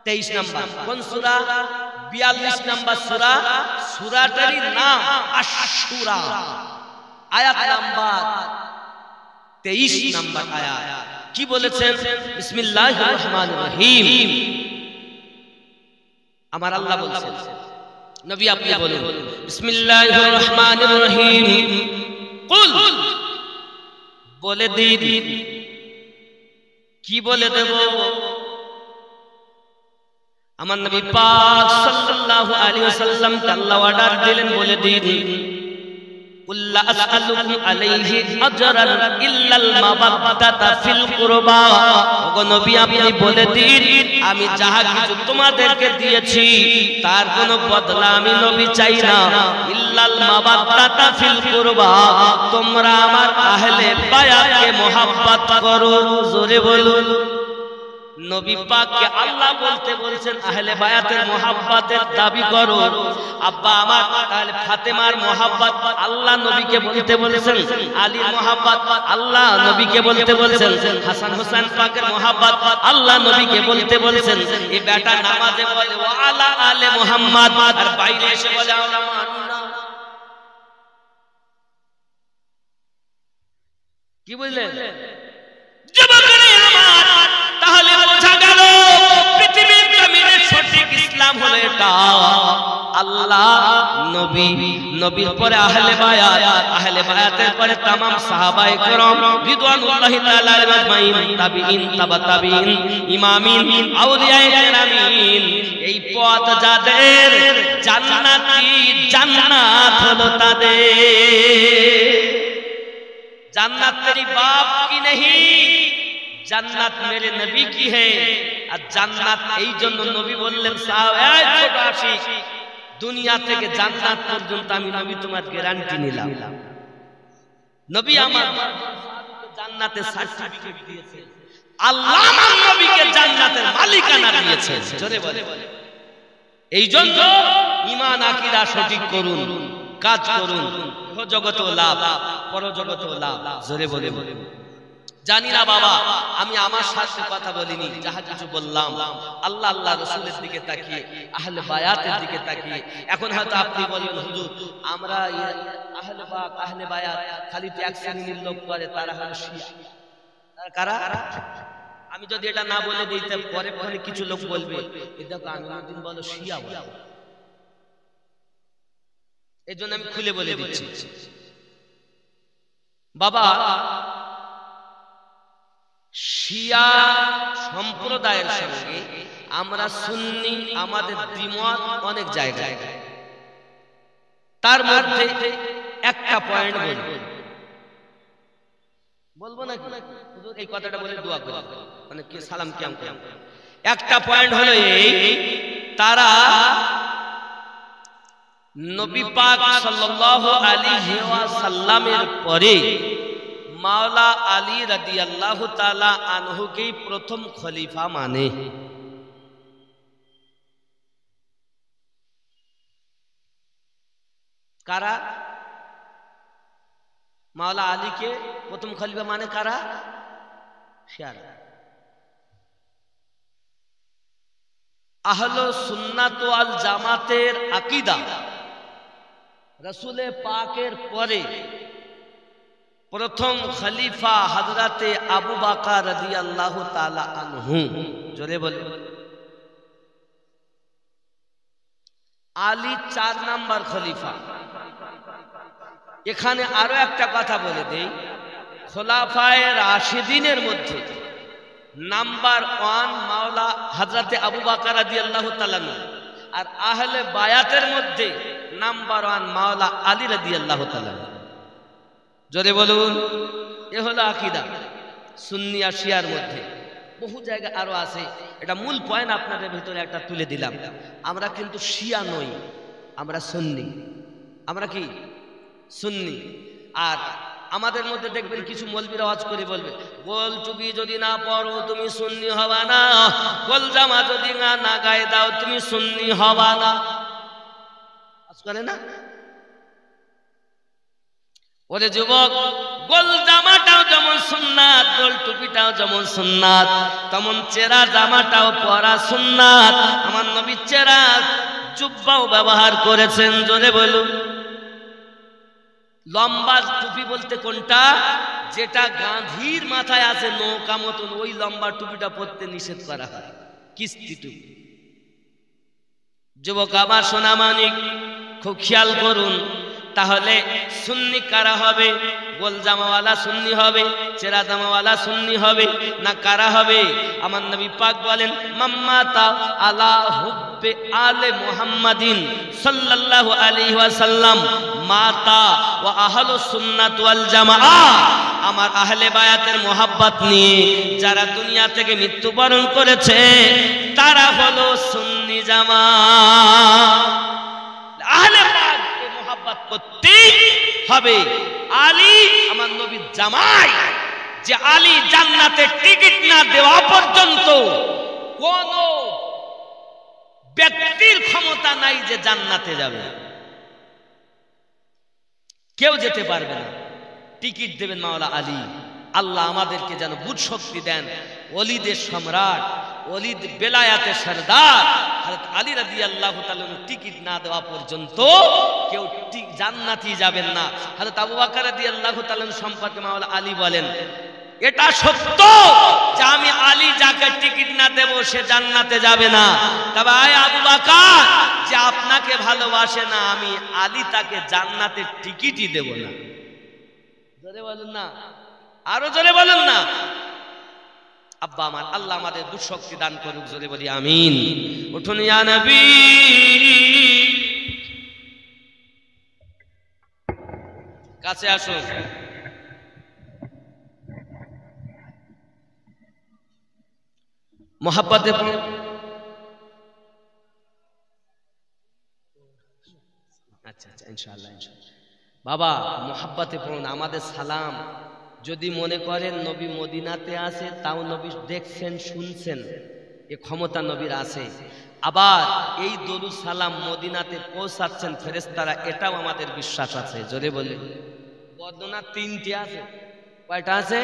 23 নাম্বার। কোন সূরা? 42 নম্বর সূরা, সূরাটারই নাম আশ-শুরা, আয়াত নাম্বার 23 নম্বর আয়াত। কি বলেছেন? বিসমিল্লাহির রহমানির রহিম। আমার আল্লাহ বলছেন, নবী আপনি বলেন বিসমিল্লাহির রহমানির রহিম, কুল, বলে দিন। কি বলে দেব? আমার নবী পাক সাল্লাল্লাহু আলাইহি ওয়াসাল্লাম আল্লাহ অর্ডার দিলেন, বলে দিন কুল্লা আসআলুকুম আলাইহি আজরান ইল্লাল মাওয়াদ্দাতা ফিল কুরবা। ওগো নবী আপনি বলে দিন, আমি যাহা কিছু তোমাদেরকে দিয়েছি তার কোনো বদলা আমি নবী চাই না। ইল্লাল মাওয়াদ্দাতা ফিল কুরবা, তোমরা আমার আহলে বায়াতকে মহব্বত করো। জোরে বলুন নবী পাককে আল্লাহ বলতে বলছেন আহলে বায়াতের মুহাব্বতের দাবি করো। আব্বা আমার তাহলে ফাতেমার মুহাব্বত আল্লাহ নবীকে বলতে বলেছেন, আলীর মুহাব্বত আল্লাহ নবীকে বলতে বলেছেন, হাসান হোসেন পাকের মুহাব্বত আল্লাহ নবীকে বলতে বলেছেন। এই বেটা নামাজে বলে ওয়া আলা আলে মুহাম্মদ, আর বাইরে এসে বলে আল্লাহ মান্না। কি বুঝলেন যুবকরা আমার? তাহলে বোঝা গেল পৃথিবীর জমিনে সঠিক ইসলাম হলো এটা। আল্লাহ, নবী, নবীর পরে আহলে বায়াত, আহলে বায়াতের পরে तमाम সাহাবায়ে কেরাম রিদওয়ানুল্লাহি তাআলা আলাইহিম আজমাইন, তাবিঈন, তাবা তাবিঈন, ইমামিন, আউলিয়ায়ে কেরামিন। এই পথ যাদের জান্নাতি, জান্নাত হলো তাদের। जन्नत तेरी बाप की नहीं, जन्नत मेरे नबी की है। और जन्नत এই জন্য নবী বললেন সাহাবায়ে ছোট আশিক, দুনিয়া থেকে জান্নাত পর্যন্ত আমি নবী তোমার গ্যারান্টি নিলাম। নবী আমার জান্নাতের সার্টিফিকেট দিয়েছেন, আল্লাহ আমার নবীকে জান্নাতের মালিকানা দিয়েছেন। জোরে বলে। এই জন্য ঈমান আকীদা সঠিক করুন, কাজ করুন, জগত লাভ, পরজগত লাভ। জোরে বলে। জানি না বাবা, আমি আমার সাথে কথা বলিনি, যাহা কিছু বললাম আল্লাহ আল্লাহ রাসূলের দিকে তাকিয়ে, আহলে বায়াতের দিকে তাকিয়ে। এখন হয়তো আপনি বলেন হুজুর আমরা আহলে বাক, আহলে বায়াত খালি তো এক শ্রেণীর লোক করে, তারা হলো শিয়া। কারা? আমি যদি এটা না বলে দিতে পরে পরে কিছু লোক বলবে এই দেখো আমিনুদ্দিন বলো শিয়া বলো। এই জন্য আমি খুলে বলে দিচ্ছি বাবা, শিয়া সম্প্রদায়ের সঙ্গে আমরা সুন্নি আমাদের দ্বিমত অনেক জায়গায়। তার মধ্যে একটা পয়েন্ট বলবো না, এই কথাটা বলে দোয়া করি, মানে কি সালাম কিয়াম করি। একটা পয়েন্ট হলো এই, তারা নবী পাক সাল্লাল্লাহু আলাইহি ওয়াসাল্লামের পরে মাওলা আলী রাদিয়াল্লাহু তাআলা আনহুকেই প্রথম খলিফা মানে। কারা? মাওলা আলীকে প্রথম খলিফা মানে কারা? শিয়ারা। আহলে সুন্নাত ওয়াল জামাতের আকীদা রাসূলে পাকের পরে প্রথম খলিফা হযরতে আবু বকর রাদিয়াল্লাহু তাআলা আনহু। জোরে বলে। আলী 4 নাম্বার খলিফা। এখানে আরো একটা কথা বলে দেই, খোলাফায়ে রাশিদিনের মধ্যে নাম্বার 1 মাওলা হযরতে আবু বকর রাদিয়াল্লাহু তাআলা, আর আহলে বায়াতের মধ্যে নাম্বার 1 মাওলা আলী রাদিয়াল্লাহু তাআলা। জোরে বলুন। এ হলো আকীদা সুন্নি আর শিয়ার মধ্যে। বহু জায়গা আরো আছে, এটা মূল পয়েন্ট আপনাদের ভিতরে একটা তুলে দিলাম। আমরা কিন্তু শিয়া নই, আমরা সুন্নি। আমরা কি? সুন্নি। আর আমাদের মধ্যে দেখবেন কিছু মৌলবীরা ওয়াজ করে বলবে গোল টুপি যদি না পরো তুমি সুন্নি হবা না, গোল জামা যদি না গায়ে দাও তুমি সুন্নি হবা না। ওয়াজ করে না? ওরে যুবক, গোল জামাটাও যেমন সুন্নাত, গোল টুপিটাও যেমন সুন্নাত, তেমন চেরা জামাটাও পরা সুন্নাত। আমার নবী চেরা জুব্বাও ব্যবহার করেছেন। জোরে বলুন। লম্বা টুপি বলতে কোনটা? যেটা গান্ধীর মাথায় আছে নৌকা মতন, ওই লম্বা টুপিটা পরতে নিষেধ করা হয়, কিস্তি টুপি। যুবক আমার সোনা মানিক, খুব খেয়াল করুন। তাহলে সুন্নি কারা হবে? গোল জামাওয়ালা সুন্নি হবে, চেরা জামাওয়ালা সুন্নি হবে না কারা হবে? আমার নবী পাক বলেন মাম্মাতা আলা হুব্বে আলে মুহাম্মাদিন সাল্লাল্লাহু আলাইহি ওয়াসাল্লাম মাতা ওয়া আহলুস সুন্নাত ওয়াল জামাআহ। আমার আহলে বায়াতের মোহাব্বত নিয়ে যারা দুনিয়া থেকে মৃত্যুবরণ করেছে তারা হলো সুন্নি জামাত। আহলে বায়াতকে মোহাব্বত করতেই হবে। আলী আমার নবীর জামাই, যে আলী জান্নাতে টিকিট না দেওয়া পর্যন্ত কোন ব্যক্তির ক্ষমতা নাই যে জান্নাতে যাবে, কেউ যেতে পারবে না। টিকিট দেবেন মাওলা আলী। আল্লাহ আমাদেরকে যেন বুঝ শক্তি দেন। ওলিদের সম্রাট, ওলিদ বেলায়াতের সরদার হযরত আলী রাদিয়াল্লাহু তাআলা টিকিট না দেওয়া পর্যন্ত কেউ জান্নাতি যাবেন না। হযরত আবু বকর রাদিয়াল্লাহু তাআলা সম্পর্কে মাওলা আলী বলেন, এটা সত্য যে আমি আলী যাকে টিকিট না দেব সে জান্নাতে যাবে না। তবে আয় আবু বকর, যে আপনাকে ভালোবাসে না আমি আলী তাকে জান্নাতের টিকিটই দেব না। জোরে বলেন না, আরো জোরে বলেন না। আব্বা আমার, আল্লাহ আমাদের দুঃশক্তি দান করুক, জোরে বলি আমিন। উঠুন ইয়া নবী, কাছে আসুন। মোহাব্বতে আচ্ছা আচ্ছা ইনশাআল্লাহ ইনশাআল্লাহ বাবা, মোহাব্বতে পড়ুন। আমাদের সালাম যদি মনে করেন নবী মদিনাতে আছে, তাও নবী দেখছেন শুনছেন, এ ক্ষমতা নবীর আছে। আবার এই দরুদ সালাম মদিনাতে পৌঁছাচ্ছেন ফেরেশতারা, এটাও আমাদের বিশ্বাস আছে। জোরে বলি। বর্ণনা তিনটে আছে। কয়টা আছে?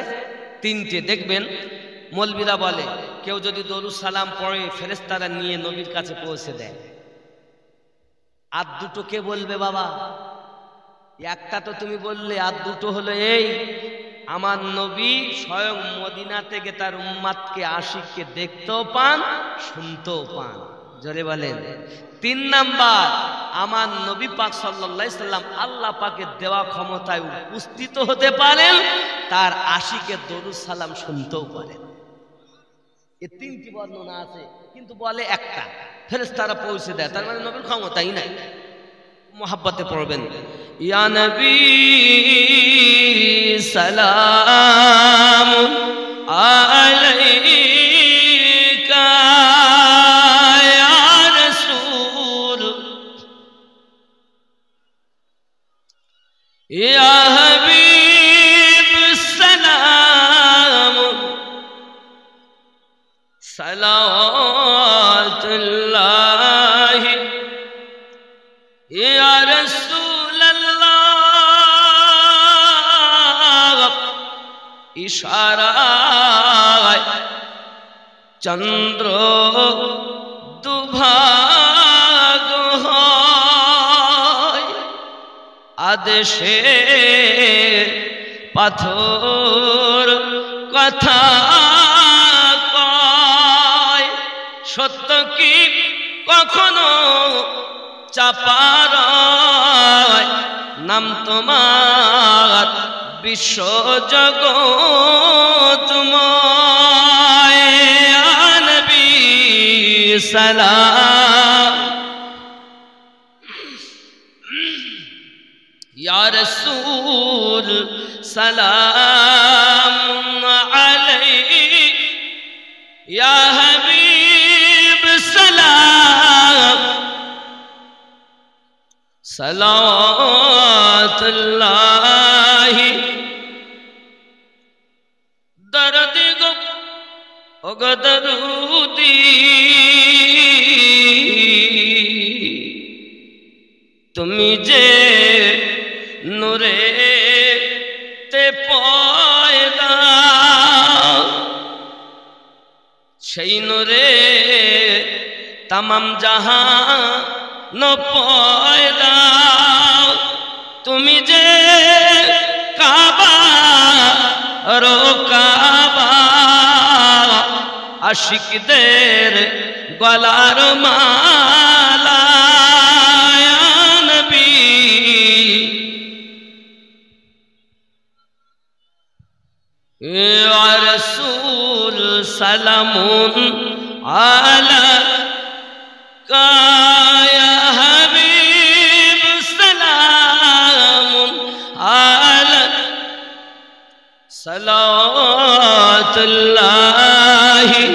তিনটে। দেখবেন মৌলবীরা বলে কেউ যদি দরুদ সালাম পড়ে ফেরেশতারা নিয়ে নবীর কাছে পৌঁছে দেয়। আর দুটো কে বলবে বাবা? একটা তো তুমি বললে, আর দুটো হলো এই, আমার নবী স্বয়ং মদিনা থেকে তার উম্মাতকে আশিককে দেখতেও পান, শুনতেও পান। জোরে বলেন। 3 নাম্বার, আমার নবী পাক সাল্লাল্লাহু আলাইহি সাল্লাম আল্লাহ পাকের দেওয়া ক্ষমতায় উপস্থিত হতে পারেন, তার আশিকের দরুদ সালাম শুনতেও পারেন। এই 3টি বর্ণনা আছে, কিন্তু বলে একটা ফেরেশতারা পৌঁছে দেয়, তার মানে নবীর ক্ষমতাই নাই। মোহাব্বতে পড়বেন, ইয়া নবী সালাম আলাইকা ইয়া রাসূল ইয়া হাবিব সালাম সালাতুল্লাহ ইয়া রাসূলুল্লাহ। ইশারায় চন্দ্র দুভাগ হয়, আদেশে পাথর কথা কয়। সত্য কি কখনো চাপার নাম তোমার বিশ্ব জগৎময়। নবী সালাম ইয়া রাসূল সালাম আলাইহি ইয়া হাবিব সালাম সালাতুল্লাহি। দরদি গো ও গো দরুদি, তুমি যে নূরে তে পয়দা, সেই নূরে তামাম জাহান পয়দা। তুমি যে কাবা রো কাবা, আশিকদের গলার মালা। নবী ইয়া রাসূল সালামুন আলাইকা ইয়া হাবিব সালামুন আলাইকা সালাতুল্লাহি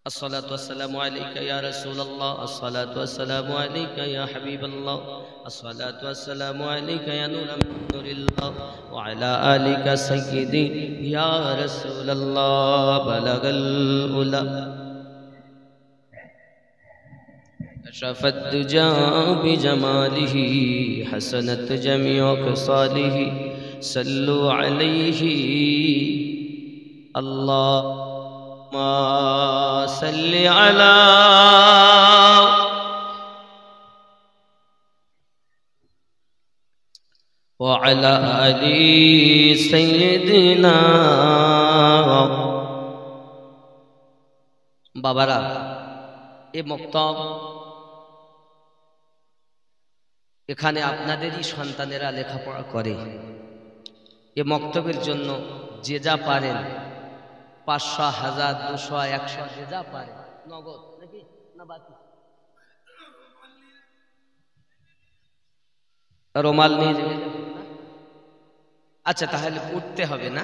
الصلاة والسلام عليك يا رسول الله الصلاة والسلام عليك يا حبيب الله الصلاة والسلام عليك يا نور الله وعلى آلك سيدي يا رسول الله بلغ الأولى كشف الدجى بجماله حسنت جميع خصاله صلوا عليه اللهم صل على وعلى آل سيدنا বাবারা এই মক্তব এখানে আপনাদেরই সন্তানেরা লেখাপড়া করে এই মক্তবের জন্য যে যা পারেন 500 1000 200 100 যে যা পারে নগদ নাকি না বাকি রুমাল নিয়ে যাবেন আচ্ছা তাহলে উঠতে হবে না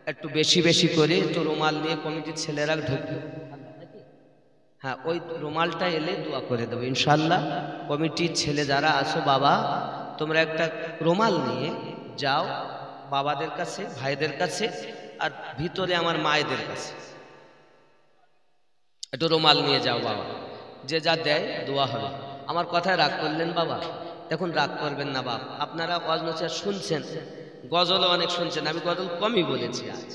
একটু বেশি বেশি করে একটু রুমাল নিয়ে কমিটির ছেলেরা ঢুকবে হ্যাঁ ওই রুমালটা এলে দোয়া করে দেবো ইনশাআল্লাহ কমিটির ছেলে যারা আছো বাবা তোমরা একটা রুমাল নিয়ে যাও বাবাদের কাছে ভাইদের কাছে আর ভিতরে আমার মায়েদের কাছে একটু রুমাল নিয়ে যাও বাবা যে যা দেয় দোয়া হবে আমার কথায় রাগ করলেন বাবা দেখুন রাগ করবেন না বাপ আপনারা ওয়াজ নসিহত শুনছেন গজলও অনেক শুনছেন আমি গজল কমই বলেছি আজ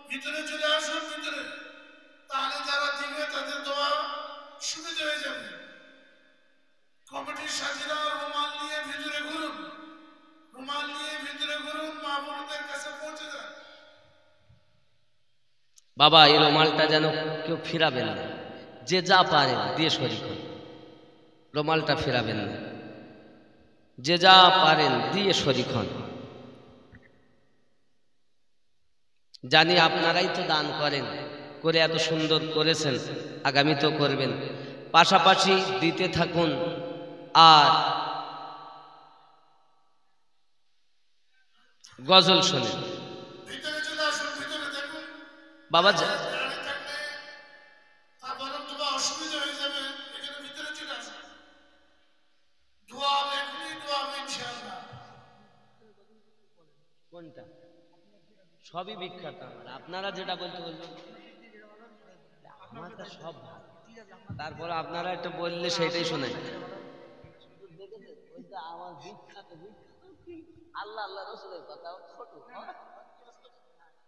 ভিতরে চলে আসুন ভিতরে তাহলে যারা দিবে তাদের দোয়া সুবিধা হয়ে যাবে কমিটির সাথীরা রুমাল নিয়ে ভিতরে ঘুরুন রুমাল নিয়ে ভিতরে ঘুরুন মা বোনদের কাছে পৌঁছে যান বাবা এই রুমালটা যেন কেউ ফিরাবেন না যে যা পারে দিয়ে শরীক হন রুমালটা ফিরাবেন না যে যা পারেন দিয়ে শরীক হন জানি আপনারাই তো দান করেন করে এত সুন্দর করেছেন আগামী তো করবেন পাশাপাশি দিতে থাকুন আর গজল শোনেন ভিতরে চলে আসুন ভিতরে দেখুন বাবা দাঁড়িয়ে থাকলে তারপর দোয়া অসুবিধা হয়ে যাবে এখানে ভিতরে চলে আসুন দোয়া হবে এখনই দোয়া হবে ইনশাআল্লাহ কোনটা সবই বিখ্যাত আপনারা যেটা বলতে বলবেন আমারটা সব ভালো তারপর আপনারা একটু বললে সেটাই শোনাই আমার বিখ্যাত আল্লাহ আল্লাহ রসুলের কথা ছোট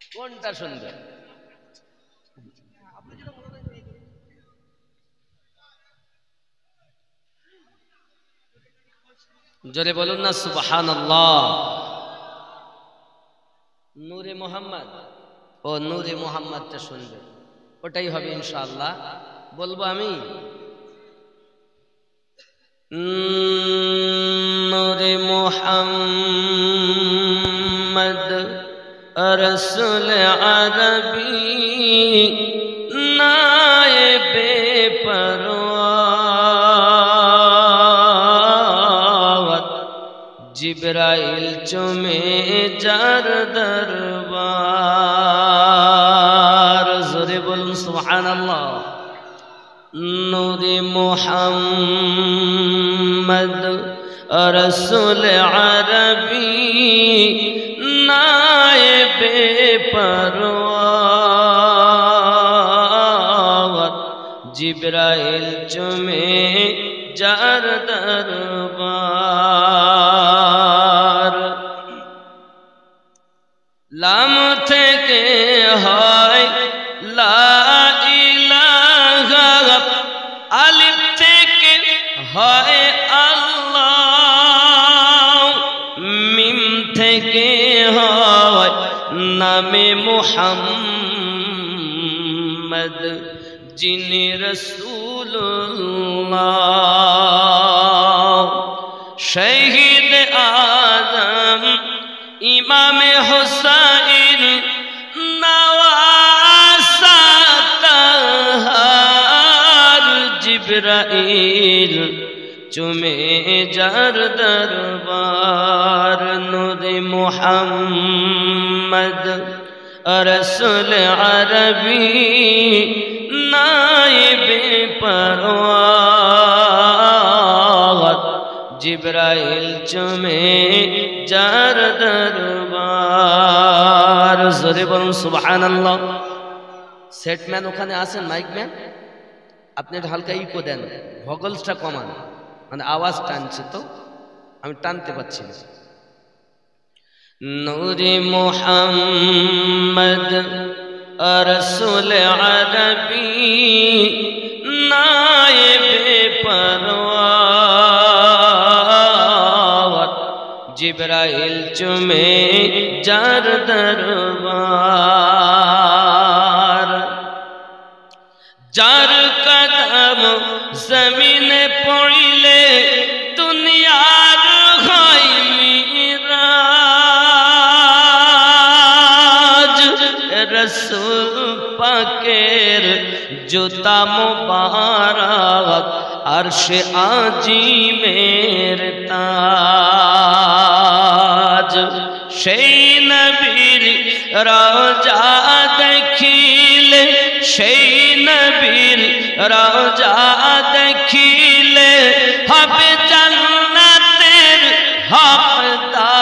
কোনটা শুনবে জোরে বলুন না সুবহানাল্লাহ নূরে মোহাম্মদ ও নূরে মোহাম্মদটা শুনবে ওটাই হবে ইনশাআল্লাহ বলবো আমি নূরে মোহাম্মদ রসুল আরবি নায়েবে পরওয়ার জিবরাইল চুমে যার দরবার জোরে বলুন সুবহানাল্লাহ নূরে মোহাম্মদ রসুল আরবি নায়েবে পরওয়ার জিবরাইল চুমে যার দরবার লাম থেকে হয় লা ইলাহা আলিফ থেকে হয় আল্লাহ মিম থেকে হয় নামে মুহাম্মদ যিনি রাসূলুল্লাহ শহীদ আজম ইমামে হুসাইন নওয়াসাতাহার জিবরাইল চুমে যার দরবার নূরে মুহাম্মদ রসুল আরবি নায়েবে পরওয়ার জিবরাইল চুমে যার দরবার। জোরে বলুন সুবহানাল্লাহ। সেটম্যান ওখানে আছেন, মাইক ম্যান, আপনি হালকা ইকো দেন, ভগলসটা কমান, মানে আওয়াজ টানছে তো, আমি টানতে পারছি না। নূরে মুহাম্মদ রসুল আরবি নায়েবে পরওয়ার জিবরাইল চুমে যার দরবার। যার কদম জমিনে পড়িলে দুনিয়ার হয় মিরাজ। রসুল পাকের জুতা মুবারক আরশে আজিমের তাজ। সেই নবীর রওজা দেখিলে, সেই নবীর রওজা দেখিলে হবে জান্নাতের হকদার।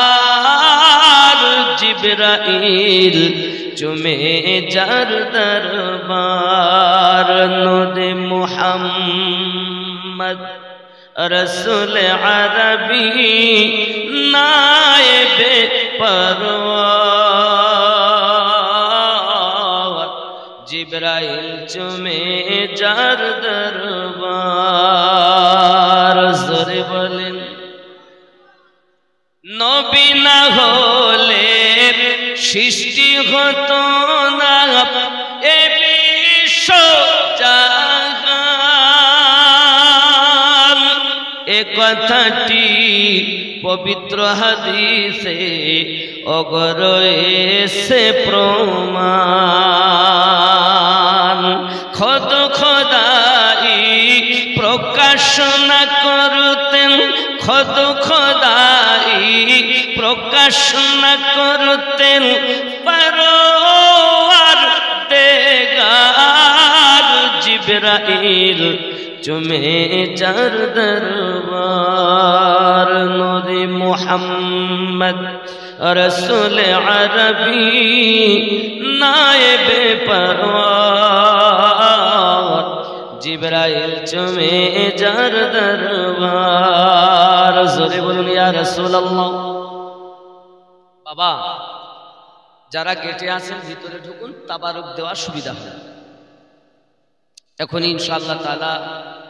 জিবরাইল চুমে যার দরবার নূরে মুহাম্মদ রসুল আরবি নায়েবে পরওয়ার জিবরাইল চুমে যার দরবার। জোরে বলেন। নবী না হলে সৃষ্টি হতো না এ বিশ্ব জাহান। এ কথাটি পবিত্র হাদিসে অগর এসে প্রমাণ। খোদ খোদাই প্রকাশ না করতেন, খোদ খোদাই প্রকাশ না করতেন পরওয়ার দেগার। জিবরাইল চুমে যার দরবার নূরে মুহাম্মদ রসুল আরবি নায়েবে পরওয়ার জিবরাইল চুমে যার দরবার। জোরে বলুন ইয়া রাসূলুল্লাহ। বাবা যারা গেটে আছেন ভিতরে ঢুকুন, তাবারক দেওয়ার সুবিধা হবে। এখন ইনশাআল্লাহ তাআলা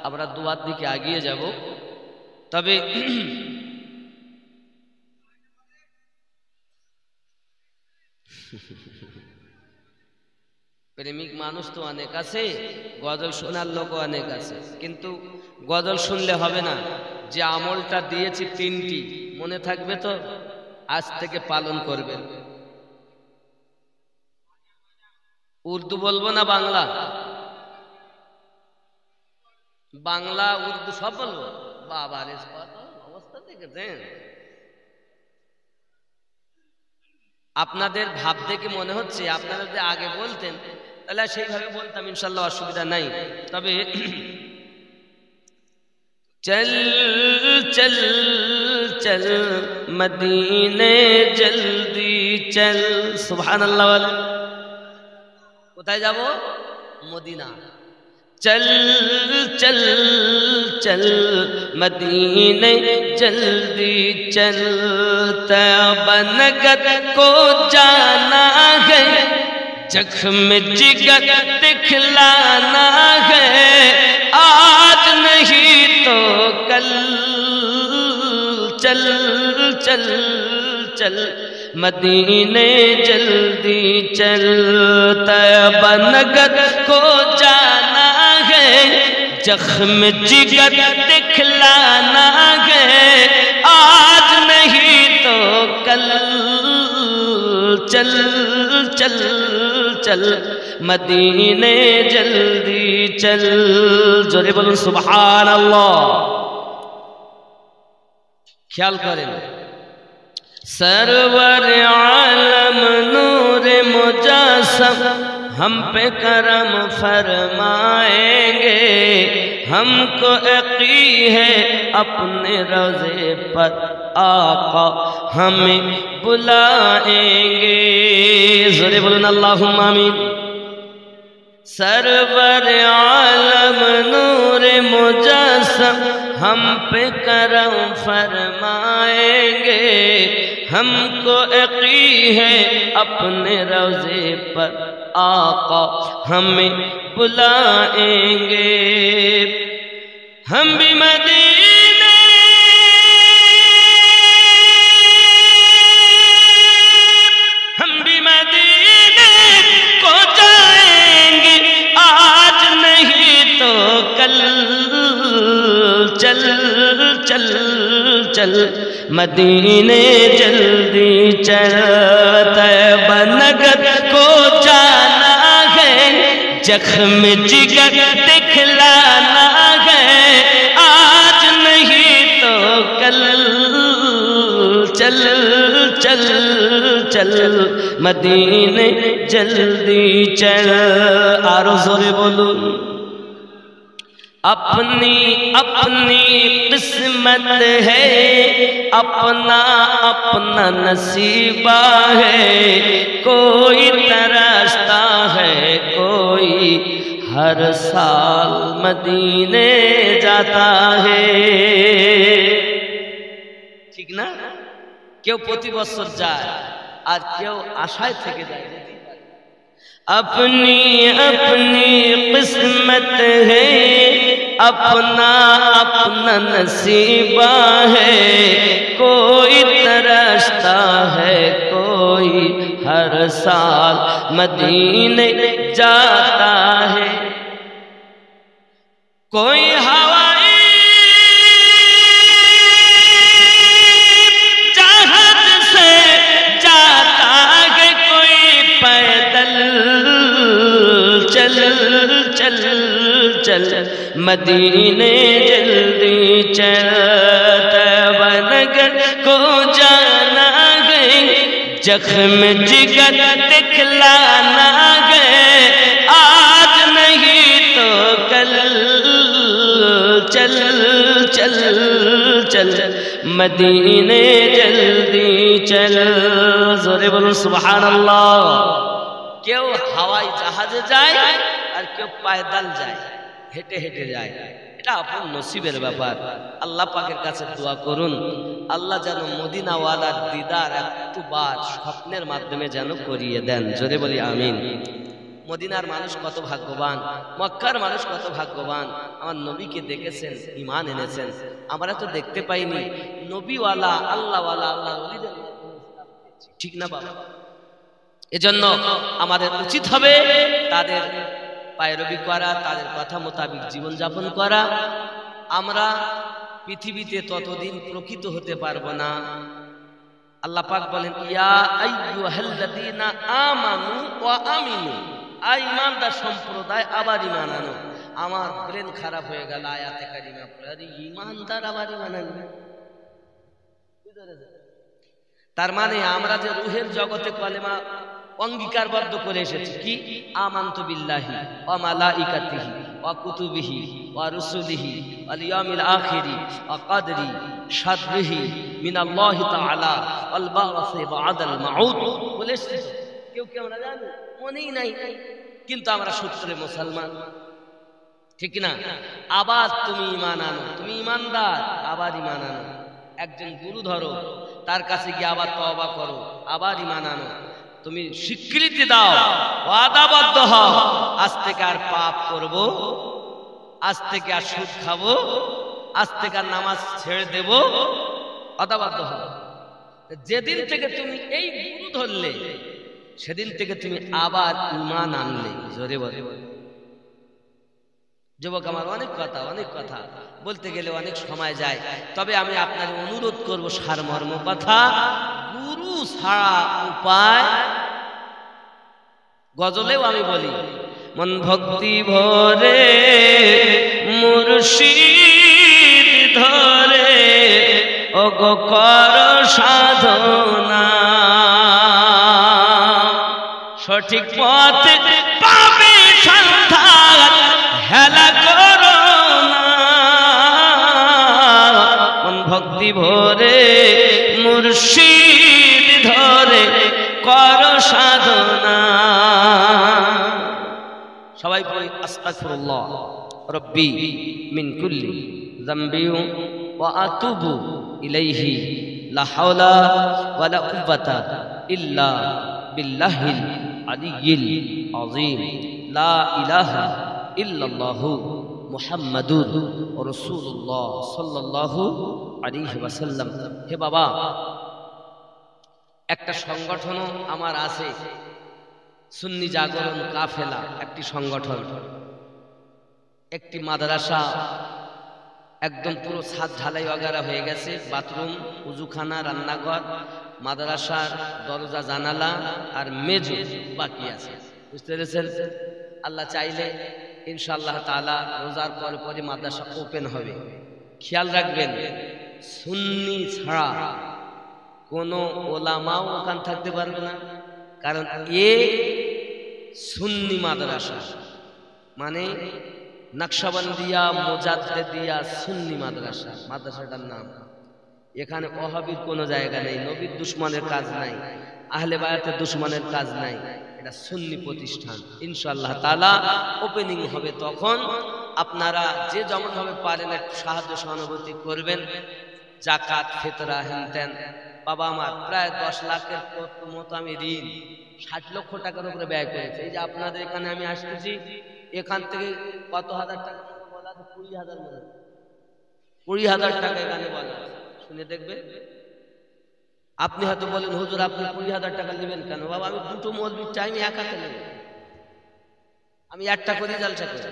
আমরা দুয়ার দিকে এগিয়ে যাব। তবে প্রেমিক মানুষ তো অনেক আছে, গজল শোনার লোকও অনেক আছে, কিন্তু গজল শুনলে হবে না। যে আমলটা দিয়েছি তিনটি মনে থাকবে তো, আজ থেকে পালন করবেন। উর্দু বলবো না বাংলা? বাংলা উর্দু সব বলবো। বাবা রে অবস্থা দেখেছেন? আপনাদের ভাব দেখে মনে হচ্ছে আপনারা যদি আগে বলতেন তাহলে সেইভাবে বলতাম, ইনশাল্লাহ অসুবিধা নাই। তবে চল চল চল মদিনে জলদি চল। সুবহানাল্লাহ বলেন। কোথায় যাব? মদিনা। चल चल चल मदीने जल्दी चल, तैबा नगर को जाना है, जख्म जिगर दिखलाना है, आज नहीं तो कल। चल चल चल मदीने जल्दी चल, तैबा नगर को जाना है, जख्म जिगर दिखलाना है, आज नहीं तो कल। चल चल चल मदीने जल्दी चल। जोरे बोलून सुभान अल्लाह। ख्याल करें, सरवर आलम नूरे मुजासम हम पे करम फरमाएंगे, हमको यकी है अपने रोज़े पर आका हमें बुलाएंगे। ज़ोरे बोलून अल्लाहुम्मा आमीन। सरवर आलम नूरे मुजासम हम पे करम फरमाएंगे, हमको यकी है अपने रोज़े पर आका हमें बुलाएंगे। हम भी मदीने को जाएंगे, आज नहीं तो कल। चल चल चल मदीने जल्दी चल, तैबा नगर को जाना है, जख्म जिगर दिखलाना है, आज नहीं तो कल। चल चल चल मदीने जल्दी चल। आरो जोरे बोलो, अपनी अपनी किस्मत है, अपना अपना नसीबा है, कोई तरसता है, कोई हर साल मदीने जाता है। ठीक ना? क्यों प्रति बছর যায় আর কেউ আশায় থেকে যায়। अपनी अपनी किस्मत है, अपना अपना नसीबा है, कोई तरसता है, कोई हर साल मदीने जाता है। कोई हवाई जहाज से जाता है, कोई पैदल। चल चल चल मदीने जल्दी चल, तैबा नगर को जाना है, जख्म जिगर दिखलाना है, आज नहीं तो कल। चल चल चल मदीने जल्दी चल। जोरे बोलो सुभान अल्लाह। কেউ হাওয়াই জাহাজে যায় আর কেউ পায়দাল যায়, হেঁটে হেঁটে যায়। এটা আপন নসিবের ব্যাপার। আল্লাহ পাকের কাছে দোয়া করুন, আল্লাহ যেন মদিনাওয়ালার দিদার একটুবার স্বপ্নের মাধ্যমে যেন করিয়ে দেন। জোরে বলি আমিন। মদিনার মানুষ কত ভাগ্যবান, মক্কার মানুষ কত ভাগ্যবান। আমার নবীকে দেখেছেন, ঈমান এনেছেন। আমরা তো দেখতে পাইনি। নবীওয়ালা, আল্লাহওয়ালা, আল্লাহর ওলিদের, ঠিক না বাবা? এজন্য আমাদের উচিত হবে তাদের পায়রবি করা, তাদের কথা মোতাবিক জীবন যাপন করা। আমরা পৃথিবীতে ততদিন প্রকৃত হতে পারবো না। আল্লাহ পাক বলেন, ইয়া আইয়ুহাল্লাযীনা আমানু ওয়া আমিনু, ঈমানদার সম্প্রদায় আবার ঈমান আনো। আমার ব্রেন খারাপ হয়ে গেল আয়াতে কারিমা পড়ে, আরে ঈমানদার আবার ঈমান আনবে। তার মানে আমরা যে রূহের জগতে কলেমা অঙ্গীকারবদ্ধ করে এসেছি, কি? আমানতু বিল্লাহি ওয়া মালাইকাতিহি ওয়া কুতুবিহি ওয়া রুসুলিহি ওয়াল ইয়াউমিল আখিরি ওয়া কদরি শাররিহি মিনাল্লাহি তাআলা ওয়াল বা'সি বা'দাল মাউত বলেছি। কেউ কেউ আমরা জানি, মনেই নাই, কিন্তু আমরা সূত্রে মুসলমান, ঠিক না? আবার তুমি ঈমান আনো, তুমি ঈমানদার, আবার ঈমান আনো। একজন গুরু ধরো, তার কাছে গিয়ে আবার তওবা করো, আবার ঈমান আনো। তুমি স্বীকৃতি দাও, ওয়াদাবদ্ধ হও, আজ থেকে আর পাপ করব, আজ থেকে আর সুদ খাবো, আজ থেকে আর নামাজ ছেড়ে দেব, ওয়াদাবদ্ধ হও। যেদিন থেকে তুমি এই গুরু ধরলে, সেদিন থেকে তুমি আবার ঈমান আনলে। জোরে বলে যুবক আমার, অনেক কথা বলতে গেলে অনেক সময় যায়। তবে আমি আপনার অনুরোধ করব, সারমর্ম কথা, গুরু ছাড়া উপায়, গজলেও আমি বলি, মন ভক্তি ভরে মুর্শিদ ধরে ওগো কর সাধনা, সঠিক পথে পাবে সন্ধান হেলা করো না। মন ভক্তি ভরে মুর্শিদ ধরে কর সাধনা। সবাই পড়ি আস্তাগফিরুল্লাহ রব্বি মিন কুল্লি যামবি ওয়া আতুবু ইলাইহি লা হাওলা ওয়ালা কুওয়াতা ইল্লা বিল্লাহিল আলিয়্যিল আযীম লা ইলাহা ইল্লাল্লাহু মুহাম্মাদুর রাসূলুল্লাহ সাল্লাল্লাহু আলাইহি ওয়াসাল্লাম। হে বাবা, একটা সংগঠনও আমার আছে, সুন্নি জাগরণ কাফেলা একটি সংগঠন, একটি মাদ্রাসা একদম পুরো ছাদ ঢালাই ওগারা হয়ে গেছে, বাথরুম, উজুখানা, রান্নাঘর, মাদ্রাসার দরজা জানালা আর মেঝে বাকি আছে। বুঝতে পেরেছেন? আল্লাহ চাইলে ইনশাআল্লাহ তাআলা রোজার পরে পরে মাদ্রাসা ওপেন হবে। খেয়াল রাখবেন, সুন্নি ছাড়া কোনো ওলামাও ওখানে থাকতে পারবে না, কারণ এ সুন্নি মাদ্রাসা, মানে নকশবন্দিয়া মুজাদ্দিদিয়া সুন্নি মাদ্রাসা, মাদ্রাসাটার নাম। এখানে ওহাবির কোনো জায়গা নেই, নবীর দুশমনের কাজ নাই, আহলে বায়াতের দুশমনের কাজ নাই, এটা সুন্নি প্রতিষ্ঠান। ইনশাআল্লাহ তাআলা ওপেনিং হবে, তখন আপনারা যে যেমন ভাবে পারেন একটু সাহায্য সহানুভূতি করবেন, জাকাত ফিতরা হেনতেন। বাবা আমার প্রায় 10 লাখের মতো আমি ঋণ 60 লক্ষ টাকার উপরে ব্যয় করেছি। এই যে আপনাদের এখানে আমি আসতেছি, এখান থেকে কত হাজার টাকা বলা, 20,000 মনে, 20,000 টাকা এখানে বলা, শুনে দেখবে। আপনি হয়তো বলেন হুজুর আপনি 20,000 টাকা নেবেন কেন? বাবা আমি দুটো মসজিদ টাইমে একা নেব, আমি একটা করে জালসা করি।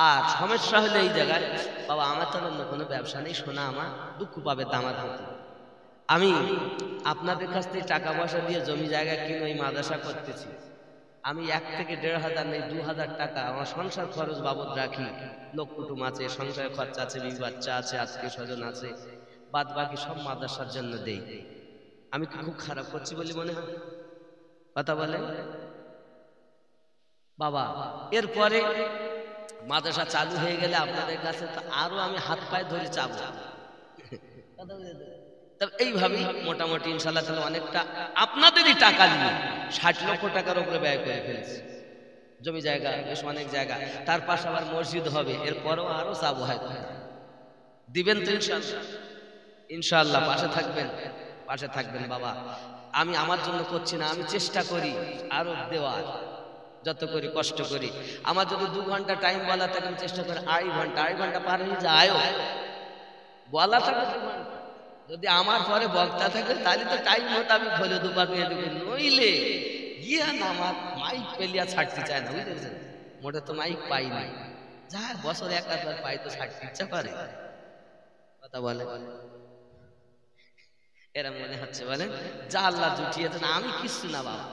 আর সমস্যা হলে এই জায়গায় বাবা আমার তো অন্য কোনো ব্যবসা নেই, শোনা আমার দুঃখ পাবে দামার মতো। আমি আপনাদের কাছ থেকে টাকা পয়সা দিয়ে জমি জায়গা কিনে ওই মাদ্রাসা করতেছি। আমি 1 থেকে 1,500 নেই, 2,000 টাকা আমার সংসার খরচ বাবদ রাখি। লোক কুটুম আছে, সংসার খরচা আছে, বিবি বাচ্চা আছে, আত্মীয় স্বজন আছে, বাদ বাকি সব মাদ্রাসার জন্য দেই। আমি কি খুব খারাপ করছি বলি মনে হয়? কথা বলে বাবা। এরপরে মাদ্রাসা চালু হয়ে গেলে আপনাদের কাছে তো আরো আমি হাত পায়ে ধরে চাবো। এইভাবেই মোটামুটি ইনশাআল্লাহ তাহলে অনেকটা আপনাদেরই টাকা নিয়ে 60 লক্ষ টাকার উপরে ব্যয় করে ফেলেছি। জমি জায়গা বেশ অনেক জায়গা, তার পাশে আবার মসজিদ হবে, এরপরও আরো চাবো হয়তো। দিবেন তো ইনশাআল্লাহ? ইনশাআল্লাহ পাশে থাকবেন, পাশে থাকবেন বাবা। আমি আমার জন্য করছি না, আমি চেষ্টা করি আরো দেওয়ার, যত করি কষ্ট করি। আমার যদি 2 ঘন্টা টাইম বলা থাকে আমি চেষ্টা করি 2.5 ঘন্টা পার হয়ে যায় বলা থাকে 2 ঘন্টা। যদি আমার পরে বক্তা থাকে তাহলে তো টাইম মতো আমি খোলে দুবার পেয়ে দেবো, নইলে গিয়া না আমার মাইক পেলিয়া ছাড়তে চায় না। বুঝতেছেন? মোটে তো মাইক পাই নাই, যা বছরে 1-2 পাই তো ছাড়তে ইচ্ছা করে। কথা বলে এরা মনে হচ্ছে বলেন যা আল্লাহ জুটিয়েছেন, আমি কিছু না বাবা,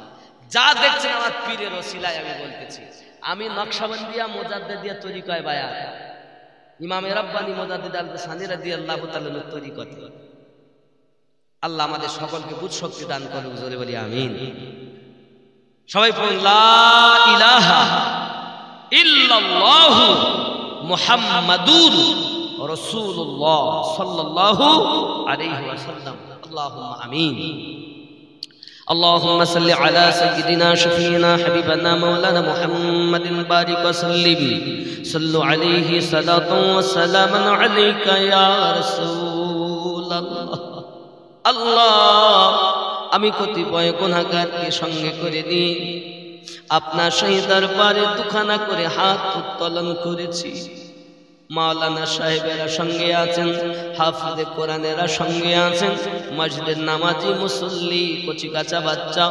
যা দেখছেন আমার পীরের ওসিলায় আমি বলতেছি। আমি নকশবন্দিয়া মুজাদ্দিদিয়া তরিকায় বায়াত, ইমাম রাব্বানি মুজাদ্দিদ আল-সানি রাদিয়াল্লাহু তাআলা তরিকত। আল্লাহ আমাদের সকলকে বুঝ শক্তি দান করুন, জোরে বলি আমিন। সবাই পড়ুন লা ইলাহা ইল্লাল্লাহু মুহাম্মাদুর রাসূলুল্লাহ সাল্লাল্লাহু আলাইহি ওয়াসাল্লাম। আল্লাহুম্মা আমিন। اللهم صل على سيدنا شفيعنا حبيبنا مولانا محمد بارك وسلم صلوا عليه صلاة وسلاما عليك يا رسول الله। আল্লাহ আমি কতিপয় গুনাহগারকে সঙ্গে করে নিয়ে আপনার সেই দরবারে দুখানা করে হাত উত্তোলন করেছি। মাওলানা সাহেবেরা সঙ্গে আছেন, হাফিজে কোরআনেরা সঙ্গে আছেন, মসজিদের নামাজি মুসল্লি, কচি কাঁচা বাচ্চা